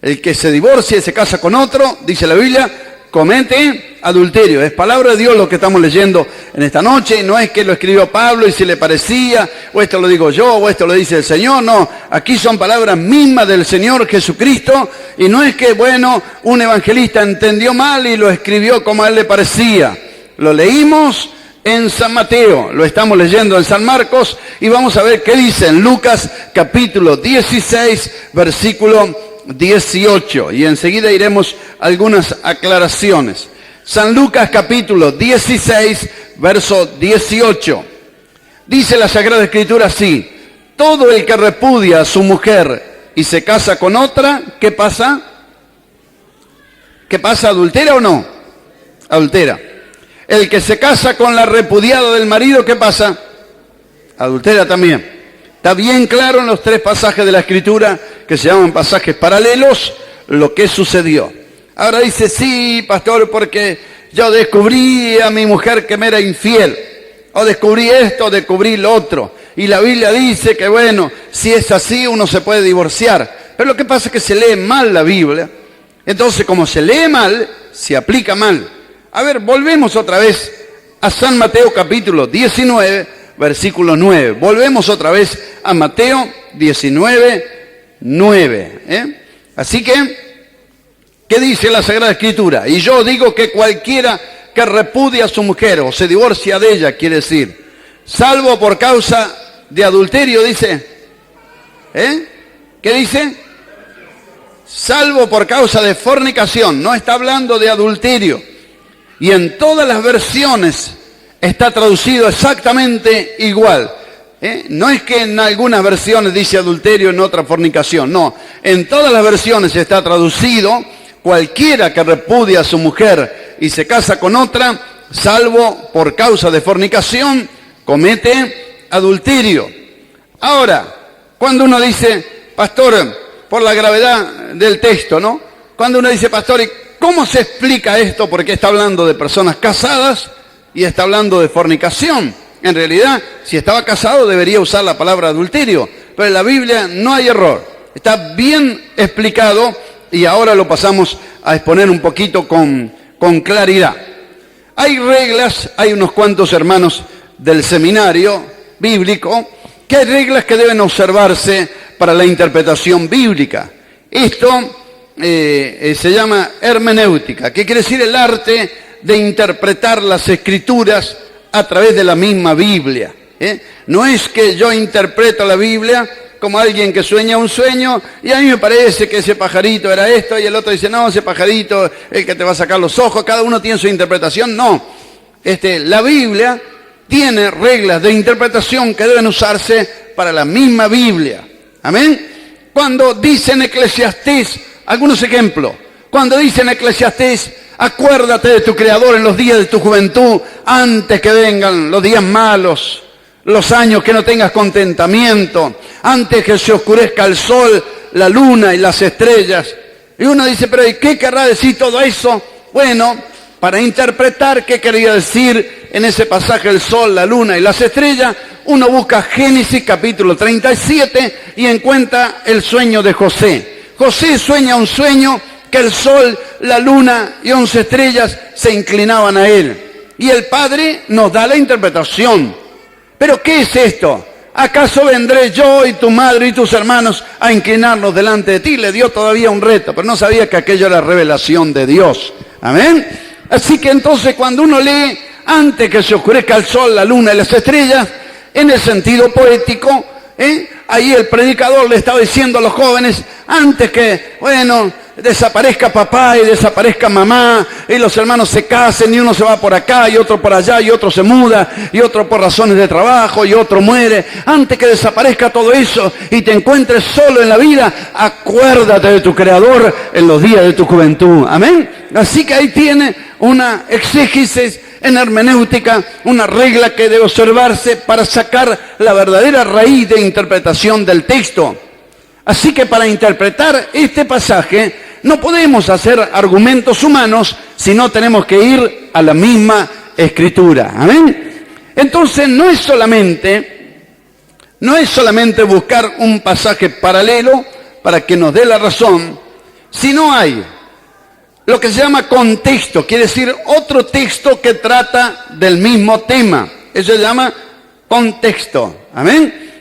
El que se divorcia y se casa con otro, dice la Biblia, comete adulterio. Es palabra de Dios lo que estamos leyendo en esta noche. No es que lo escribió Pablo y si le parecía, o esto lo digo yo, o esto lo dice el Señor. No, aquí son palabras mismas del Señor Jesucristo. Y no es que, bueno, un evangelista entendió mal y lo escribió como a él le parecía. Lo leímos en San Mateo, lo estamos leyendo en San Marcos, y vamos a ver qué dice en Lucas capítulo 16, versículo 18, y enseguida iremos a algunas aclaraciones. San Lucas capítulo 16, verso 18. Dice la Sagrada Escritura así: todo el que repudia a su mujer y se casa con otra, ¿qué pasa? ¿Qué pasa? ¿Adultera o no? Adultera. El que se casa con la repudiada del marido, ¿qué pasa? Adultera también. Está bien claro en los 3 pasajes de la Escritura, que se llaman pasajes paralelos, lo que sucedió. Ahora dice, sí, pastor, porque yo descubrí a mi mujer que me era infiel, o descubrí esto, o descubrí lo otro. Y la Biblia dice que, bueno, si es así, uno se puede divorciar. Pero lo que pasa es que se lee mal la Biblia. Entonces, como se lee mal, se aplica mal. A ver, volvemos otra vez a San Mateo capítulo 19, versículo 9. Volvemos otra vez a Mateo 19, 9. Así que, ¿qué dice la Sagrada Escritura? Y yo digo que cualquiera que repudia a su mujer o se divorcia de ella, quiere decir, salvo por causa de adulterio, dice. ¿Qué dice? Salvo por causa de fornicación. No está hablando de adulterio. Y en todas las versiones está traducido exactamente igual. No es que en algunas versiones dice adulterio, en otras fornicación. No, en todas las versiones está traducido: cualquiera que repudia a su mujer y se casa con otra, salvo por causa de fornicación, comete adulterio. Ahora, cuando uno dice, pastor, por la gravedad del texto, ¿no? Cuando uno dice, pastor, ¿y cómo se explica esto? Porque está hablando de personas casadas y está hablando de fornicación. En realidad, si estaba casado debería usar la palabra adulterio, pero en la Biblia no hay error. Está bien explicado y ahora lo pasamos a exponer un poquito con claridad. Hay reglas, hay unos cuantos hermanos del seminario bíblico, que hay reglas que deben observarse para la interpretación bíblica. Esto se llama hermenéutica, que quiere decir el arte de interpretar las escrituras a través de la misma Biblia. No es que yo interpreto la Biblia como alguien que sueña un sueño y a mí me parece que ese pajarito era esto y el otro dice, no, ese pajarito es el que te va a sacar los ojos. Cada uno tiene su interpretación. No, la Biblia tiene reglas de interpretación que deben usarse para la misma Biblia. Amén. Cuando dice en Eclesiastés, algunos ejemplos, cuando dice en Eclesiastés, acuérdate de tu Creador en los días de tu juventud, antes que vengan los días malos, los años que no tengas contentamiento, antes que se oscurezca el sol, la luna y las estrellas. Y uno dice, pero ¿y qué querrá decir todo eso? Bueno, para interpretar qué quería decir en ese pasaje el sol, la luna y las estrellas, uno busca Génesis capítulo 37 y encuentra el sueño de José. José sueña un sueño que el sol, la luna y 11 estrellas se inclinaban a él. Y el Padre nos da la interpretación. ¿Pero qué es esto? ¿Acaso vendré yo y tu madre y tus hermanos a inclinarnos delante de ti? Le dio todavía un reto, pero no sabía que aquello era revelación de Dios. Amén. Así que entonces cuando uno lee, antes que se oscurezca el sol, la luna y las estrellas, en el sentido poético, ahí el predicador le estaba diciendo a los jóvenes, antes que, desaparezca papá y desaparezca mamá, y los hermanos se casen, y uno se va por acá, y otro por allá, y otro se muda, y otro por razones de trabajo, y otro muere, antes que desaparezca todo eso, y te encuentres solo en la vida, acuérdate de tu Creador en los días de tu juventud. Amén. Así que ahí tiene una exégesis en hermenéutica, una regla que debe observarse para sacar la verdadera raíz de interpretación del texto. Así que para interpretar este pasaje no podemos hacer argumentos humanos, sino tenemos que ir a la misma Escritura. ¿Amén? Entonces no es solamente buscar un pasaje paralelo para que nos dé la razón, sino hay lo que se llama contexto, quiere decir otro texto que trata del mismo tema. Eso se llama contexto. Amén.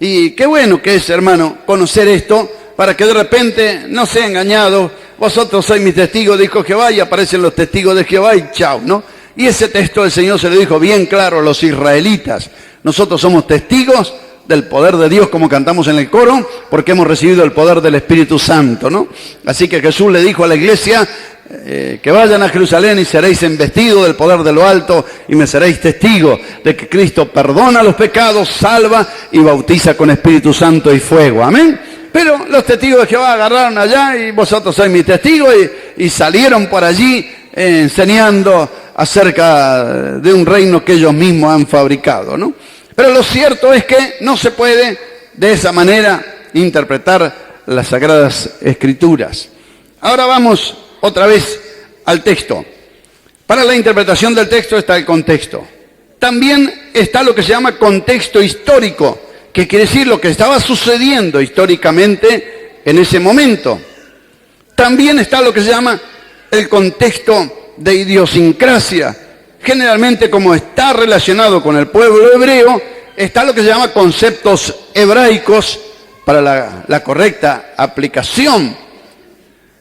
Y qué bueno que es, hermano, conocer esto para que de repente no sea engañado. Vosotros sois mis testigos, dijo Jehová, y aparecen los testigos de Jehová y chao, ¿no? Y ese texto el Señor se lo dijo bien claro a los israelitas. Nosotros somos testigos del poder de Dios, como cantamos en el coro, porque hemos recibido el poder del Espíritu Santo, ¿no? Así que Jesús le dijo a la iglesia, que vayan a Jerusalén y seréis investidos del poder de lo alto y me seréis testigos de que Cristo perdona los pecados, salva y bautiza con Espíritu Santo y fuego. Amén. Pero los testigos de Jehová agarraron allá y vosotros sois mis testigos y salieron por allí enseñando acerca de un reino que ellos mismos han fabricado, ¿no? Pero lo cierto es que no se puede de esa manera interpretar las Sagradas Escrituras. Ahora vamos otra vez al texto. Para la interpretación del texto está el contexto. También está lo que se llama contexto histórico, que quiere decir lo que estaba sucediendo históricamente en ese momento. También está lo que se llama el contexto de idiosincrasia. Generalmente, como está relacionado con el pueblo hebreo, está lo que se llama conceptos hebraicos para la correcta aplicación.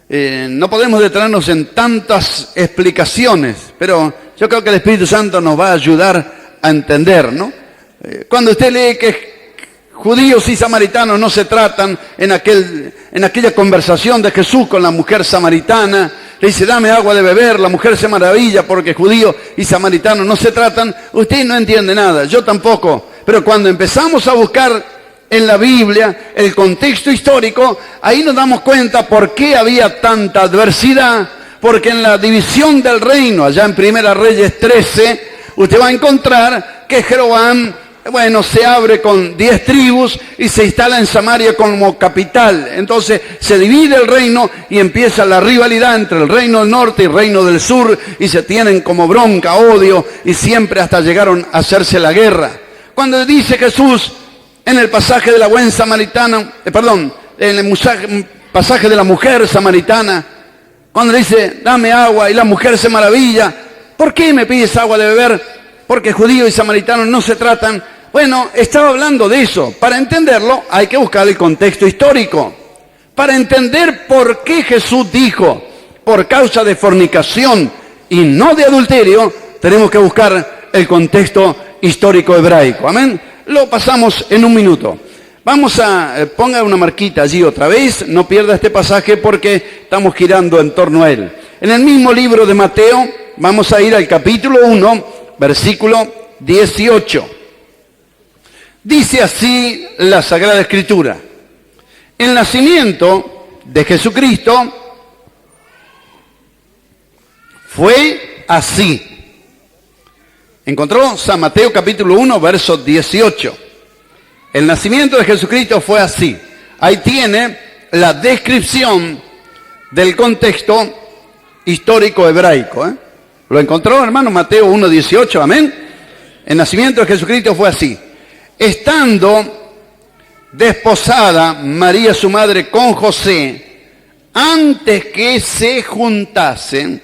No podemos detenernos en tantas explicaciones, pero yo creo que el Espíritu Santo nos va a ayudar a entender, ¿no? Cuando usted lee que judíos y samaritanos no se tratan en aquella conversación de Jesús con la mujer samaritana, le dice, dame agua de beber, la mujer se maravilla porque judíos y samaritanos no se tratan, usted no entiende nada, yo tampoco, pero cuando empezamos a buscar en la Biblia el contexto histórico, ahí nos damos cuenta por qué había tanta adversidad, porque en la división del reino, allá en Primera Reyes 13, usted va a encontrar que Jeroboam, se abre con 10 tribus y se instala en Samaria como capital. Entonces se divide el reino y empieza la rivalidad entre el reino del norte y el reino del sur y se tienen como bronca, odio y siempre hasta llegaron a hacerse la guerra. Cuando dice Jesús en el pasaje de la buen samaritana, en el pasaje de la mujer samaritana, cuando dice, dame agua y la mujer se maravilla, ¿por qué me pides agua de beber? Porque judíos y samaritanos no se tratan. Bueno, estaba hablando de eso. Para entenderlo hay que buscar el contexto histórico. Para entender por qué Jesús dijo, por causa de fornicación y no de adulterio, tenemos que buscar el contexto histórico hebraico. Amén. Lo pasamos en un minuto. Vamos ponga una marquita allí otra vez, no pierda este pasaje porque estamos girando en torno a él. En el mismo libro de Mateo, vamos a ir al capítulo 1, versículo 18. Dice así la Sagrada Escritura. El nacimiento de Jesucristo fue así. ¿Encontró? San Mateo capítulo 1, verso 18. El nacimiento de Jesucristo fue así. Ahí tiene la descripción del contexto histórico hebraico. ¿Lo encontró, hermano? Mateo 1, 18, amén. El nacimiento de Jesucristo fue así. Estando desposada María su madre con José, antes que se juntasen,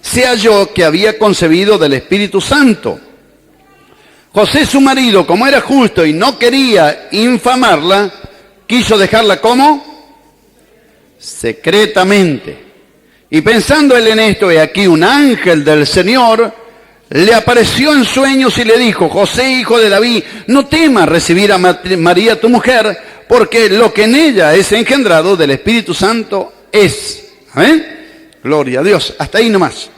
se halló que había concebido del Espíritu Santo. José su marido, como era justo y no quería infamarla, quiso dejarla ¿cómo? Secretamente. Y pensando él en esto, he aquí un ángel del Señor le apareció en sueños y le dijo, José, hijo de David, no temas recibir a María tu mujer, porque lo que en ella es engendrado del Espíritu Santo es. ¿Amén? Gloria a Dios. Hasta ahí nomás.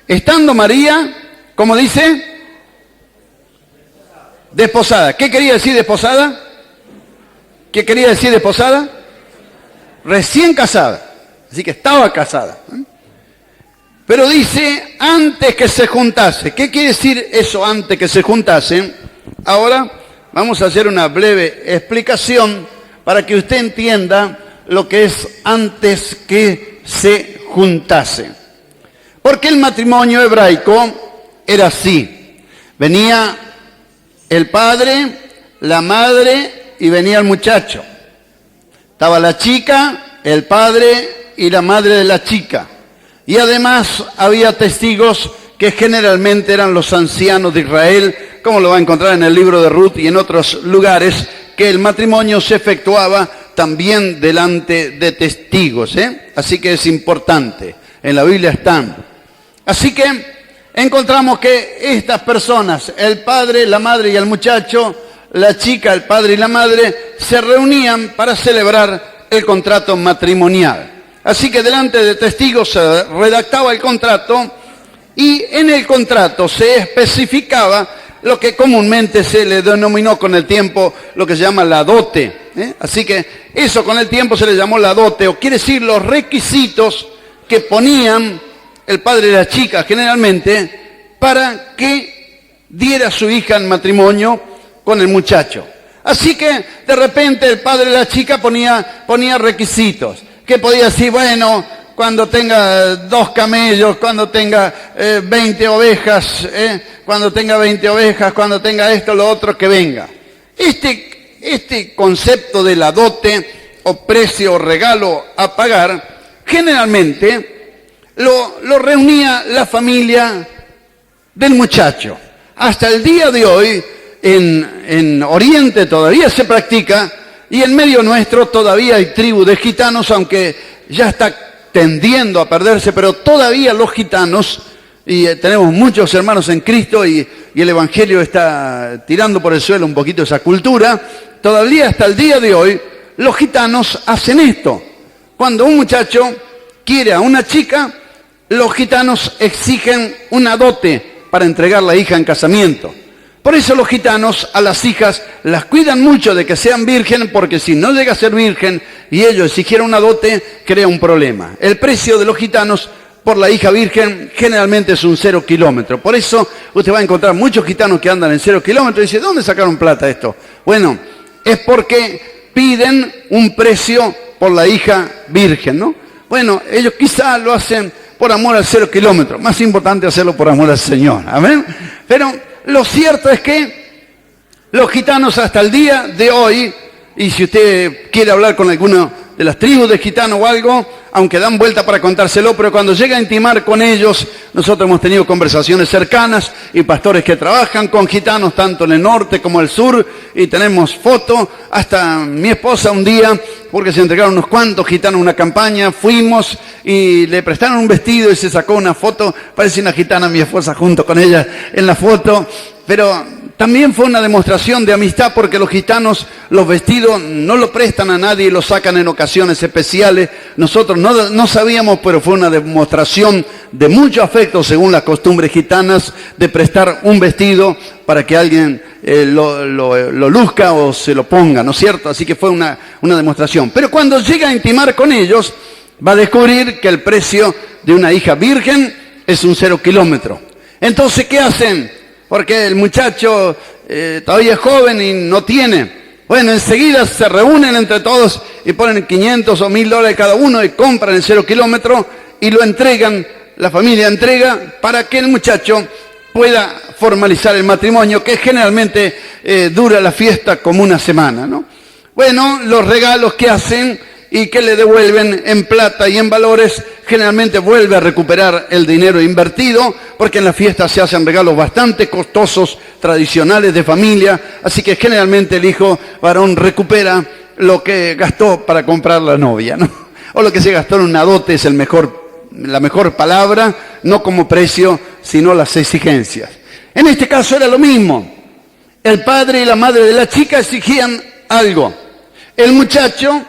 Estando María, ¿cómo dice? Desposada. ¿Qué quería decir desposada? ¿Qué quería decir desposada? Recién casada. Así que estaba casada. Pero dice, antes que se juntase. ¿Qué quiere decir eso, antes que se juntasen? Ahora vamos a hacer una breve explicación para que usted entienda lo que es antes que se juntase. Porque el matrimonio hebraico era así. Venía el padre, la madre y venía el muchacho. Estaba la chica, el padre y la madre de la chica. Y además había testigos que generalmente eran los ancianos de Israel, como lo va a encontrar en el libro de Ruth y en otros lugares, que el matrimonio se efectuaba también delante de testigos. Así que es importante. En la Biblia están. Así que encontramos que estas personas, el padre, la madre y el muchacho, la chica, el padre y la madre, se reunían para celebrar el contrato matrimonial. Así que delante de testigos se redactaba el contrato y en el contrato se especificaba lo que comúnmente se le denominó con el tiempo lo que se llama la dote. Así que eso con el tiempo se le llamó la dote, o quiere decir los requisitos que ponían el padre y la chica generalmente para que diera a su hija en matrimonio con el muchacho. Así que de repente el padre de la chica ponía requisitos. ¿Qué podía decir? Bueno, cuando tenga 2 camellos, cuando tenga 20 ovejas, cuando tenga 20 ovejas, cuando tenga esto, lo otro, que venga. Este concepto de la dote o precio o regalo a pagar, generalmente lo reunía la familia del muchacho. Hasta el día de hoy, en Oriente todavía se practica, y en medio nuestro todavía hay tribu de gitanos, aunque ya está tendiendo a perderse, pero todavía los gitanos, y tenemos muchos hermanos en Cristo, y el Evangelio está tirando por el suelo un poquito esa cultura, todavía hasta el día de hoy, los gitanos hacen esto. Cuando un muchacho quiere a una chica, los gitanos exigen una dote para entregar la hija en casamiento. Por eso los gitanos a las hijas las cuidan mucho de que sean virgen, porque si no llega a ser virgen y ellos exigieran una dote, crea un problema. El precio de los gitanos por la hija virgen generalmente es un 0 kilómetro. Por eso usted va a encontrar muchos gitanos que andan en 0 kilómetros y dice, ¿dónde sacaron plata esto? Bueno, es porque piden un precio por la hija virgen, ¿no? Bueno, ellos quizás lo hacen por amor al 0 kilómetro. Más importante hacerlo por amor al Señor. Amén. Pero lo cierto es que los gitanos hasta el día de hoy, y si usted quiere hablar con alguno de las tribus de gitanos o algo, aunque dan vuelta para contárselo, pero cuando llega a intimar con ellos, nosotros hemos tenido conversaciones cercanas y pastores que trabajan con gitanos tanto en el norte como en el sur, y tenemos fotos, hasta mi esposa un día, porque se entregaron unos cuantos gitanos a una campaña, fuimos y le prestaron un vestido y se sacó una foto, parece una gitana mi esposa junto con ella en la foto, pero también fue una demostración de amistad, porque los gitanos los vestidos no lo prestan a nadie y los sacan en ocasiones especiales. Nosotros no sabíamos, pero fue una demostración de mucho afecto, según las costumbres gitanas, de prestar un vestido para que alguien lo luzca o se lo ponga, ¿no es cierto? Así que fue una demostración. Pero cuando llega a intimar con ellos, va a descubrir que el precio de una hija virgen es un 0 kilómetro. Entonces, ¿qué hacen? Porque el muchacho todavía es joven y no tiene. Bueno, enseguida se reúnen entre todos y ponen 500 o 1000 dólares cada uno y compran el 0 kilómetro y lo entregan, la familia entrega para que el muchacho pueda formalizar el matrimonio, que generalmente dura la fiesta como una semana, ¿no? Bueno, los regalos que hacen y que le devuelven en plata y en valores, generalmente vuelve a recuperar el dinero invertido, porque en la fiesta se hacen regalos bastante costosos, tradicionales de familia, así que generalmente el hijo varón recupera lo que gastó para comprar la novia, ¿no? O lo que se gastó en una dote es la mejor palabra, no como precio, sino las exigencias. En este caso era lo mismo. El padre y la madre de la chica exigían algo. El muchacho,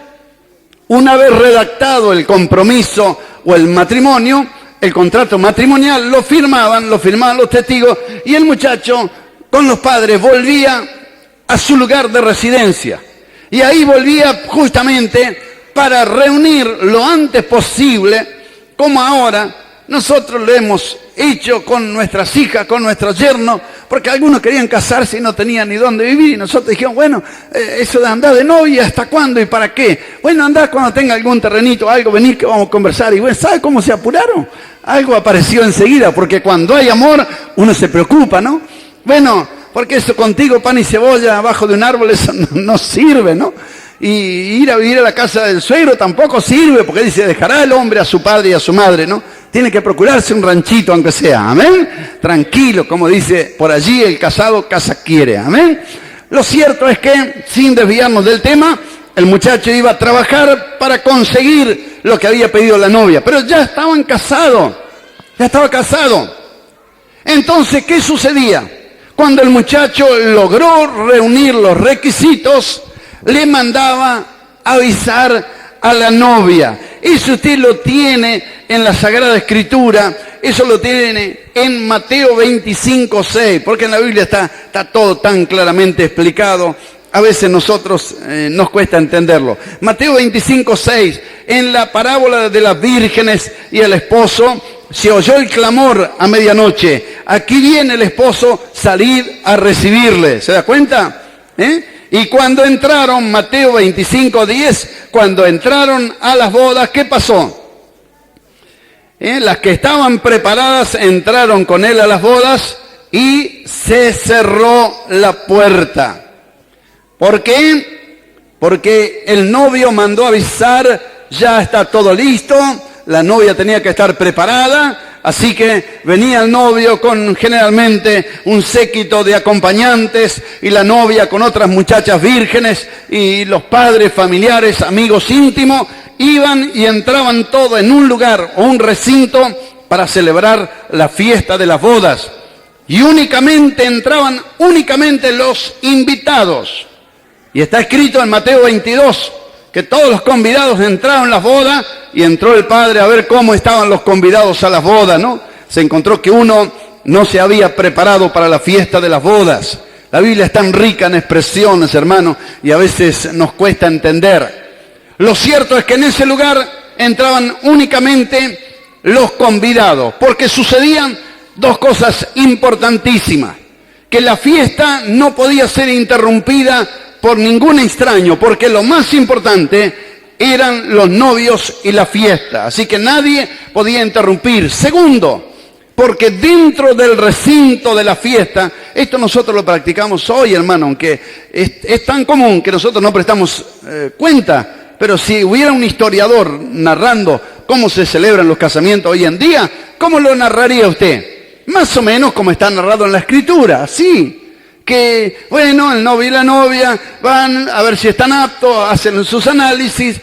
una vez redactado el compromiso o el matrimonio, el contrato matrimonial, lo firmaban los testigos, y el muchacho con los padres volvía a su lugar de residencia. Y ahí volvía justamente para reunir lo antes posible, como ahora nosotros lo hemos hecho con nuestras hijas, con nuestros yernos, porque algunos querían casarse y no tenían ni dónde vivir, y nosotros dijimos, bueno, eso de andar de novia, ¿hasta cuándo y para qué? Bueno, andá cuando tenga algún terrenito, algo, venir que vamos a conversar. Y bueno, ¿sabe cómo se apuraron? Algo apareció enseguida, porque cuando hay amor, uno se preocupa, ¿no? Bueno, porque eso contigo, pan y cebolla abajo de un árbol, eso no sirve, ¿no? Y ir a vivir a la casa del suegro tampoco sirve, porque dice, dejará el hombre a su padre y a su madre, ¿no? Tiene que procurarse un ranchito, aunque sea, amén. Tranquilo, como dice por allí, el casado casa quiere, amén. Lo cierto es que, sin desviarnos del tema, el muchacho iba a trabajar para conseguir lo que había pedido la novia, pero ya estaban casados, ya estaba casado. Entonces, ¿qué sucedía? Cuando el muchacho logró reunir los requisitos, le mandaba avisar a la novia. Eso usted lo tiene en la Sagrada Escritura, eso lo tiene en Mateo 25:6, porque en la Biblia está todo tan claramente explicado. A veces nosotros nos cuesta entenderlo. Mateo 25:6, en la parábola de las vírgenes y el esposo, se oyó el clamor a medianoche. Aquí viene el esposo, salid a recibirle. ¿Se da cuenta? Y cuando entraron, Mateo 25:10, cuando entraron a las bodas, ¿qué pasó? Las que estaban preparadas entraron con él a las bodas y se cerró la puerta. ¿Por qué? porque el novio mandó avisar, ya está todo listo, la novia tenía que estar preparada, así que venía el novio con generalmente un séquito de acompañantes y la novia con otras muchachas vírgenes y los padres, familiares, amigos íntimos, iban y entraban todos en un lugar o un recinto para celebrar la fiesta de las bodas. Y únicamente entraban los invitados. Y está escrito en Mateo 22 que todos los convidados entraron a las bodas y entró el padre a ver cómo estaban los convidados a las bodas, ¿no? Se encontró que uno no se había preparado para la fiesta de las bodas. La Biblia es tan rica en expresiones, hermano, y a veces nos cuesta entender. Lo cierto es que en ese lugar entraban únicamente los convidados, porque sucedían dos cosas importantísimas. Que la fiesta no podía ser interrumpida por ningún extraño, porque lo más importante eran los novios y la fiesta. Así que nadie podía interrumpir. Segundo, porque dentro del recinto de la fiesta, esto nosotros lo practicamos hoy, hermano, aunque es tan común que nosotros no prestamos cuenta. Pero si hubiera un historiador narrando cómo se celebran los casamientos hoy en día, ¿cómo lo narraría usted? Más o menos como está narrado en la Escritura, sí. Que, bueno, el novio y la novia van a ver si están aptos, hacen sus análisis,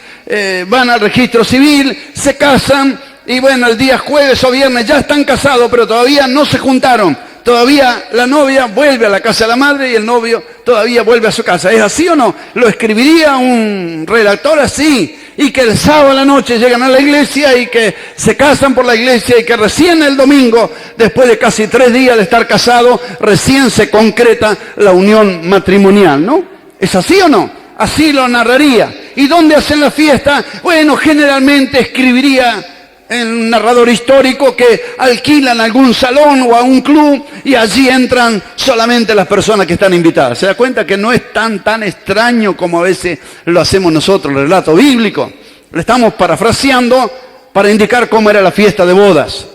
van al registro civil, se casan y, bueno, el día jueves o viernes ya están casados, pero todavía no se juntaron. Todavía la novia vuelve a la casa de la madre y el novio todavía vuelve a su casa. ¿Es así o no? ¿Lo escribiría un redactor así? Y que el sábado a la noche llegan a la iglesia y que se casan por la iglesia y que recién el domingo, después de casi 3 días de estar casados, recién se concreta la unión matrimonial, ¿no? ¿Es así o no? Así lo narraría. ¿Y dónde hacen la fiesta? Bueno, generalmente escribiría en un narrador histórico que alquilan algún salón o a un club y allí entran solamente las personas que están invitadas. ¿Se da cuenta que no es tan extraño como a veces lo hacemos nosotros, el relato bíblico? Le estamos parafraseando para indicar cómo era la fiesta de bodas.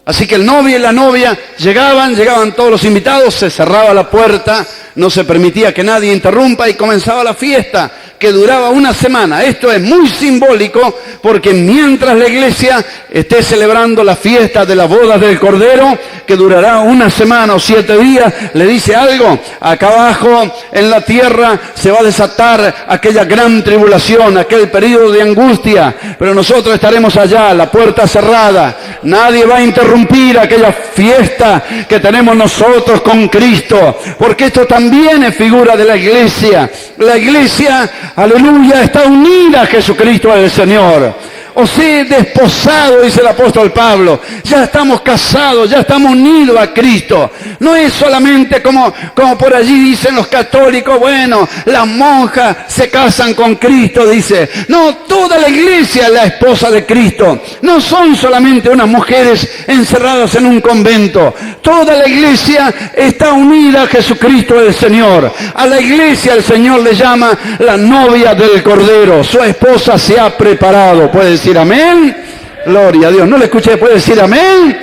Así que el novio y la novia llegaban todos los invitados, se cerraba la puerta, no se permitía que nadie interrumpa y comenzaba la fiesta, que duraba una semana. Esto es muy simbólico porque mientras la iglesia esté celebrando la fiesta de las bodas del Cordero, que durará una semana o 7 días, le dice algo, acá abajo en la tierra se va a desatar aquella gran tribulación, aquel periodo de angustia, pero nosotros estaremos allá, la puerta cerrada, nadie va a interrumpir aquella fiesta que tenemos nosotros con Cristo, porque esto también es figura de la iglesia. La iglesia, aleluya, está unida a Jesucristo el Señor. Os he desposado, dice el apóstol Pablo. Ya estamos casados, ya estamos unidos a Cristo. No es solamente como por allí dicen los católicos, bueno, las monjas se casan con Cristo, dice. No, toda la iglesia es la esposa de Cristo. No son solamente unas mujeres encerradas en un convento. Toda la iglesia está unida a Jesucristo el Señor. A la iglesia el Señor le llama la novia del Cordero. Su esposa se ha preparado. Puede decir amén. Gloria a Dios. ¿No le escuché? ¿Puede decir amén?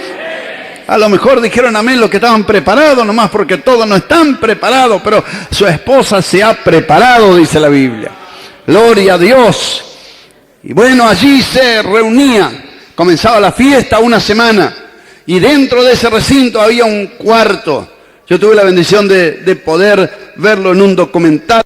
A lo mejor dijeron amén los que estaban preparados, nomás porque todos no están preparados, pero su esposa se ha preparado, dice la Biblia. Gloria a Dios. Y bueno, allí se reunían. Comenzaba la fiesta una semana. Y dentro de ese recinto había un cuarto. Yo tuve la bendición de poder verlo en un documental.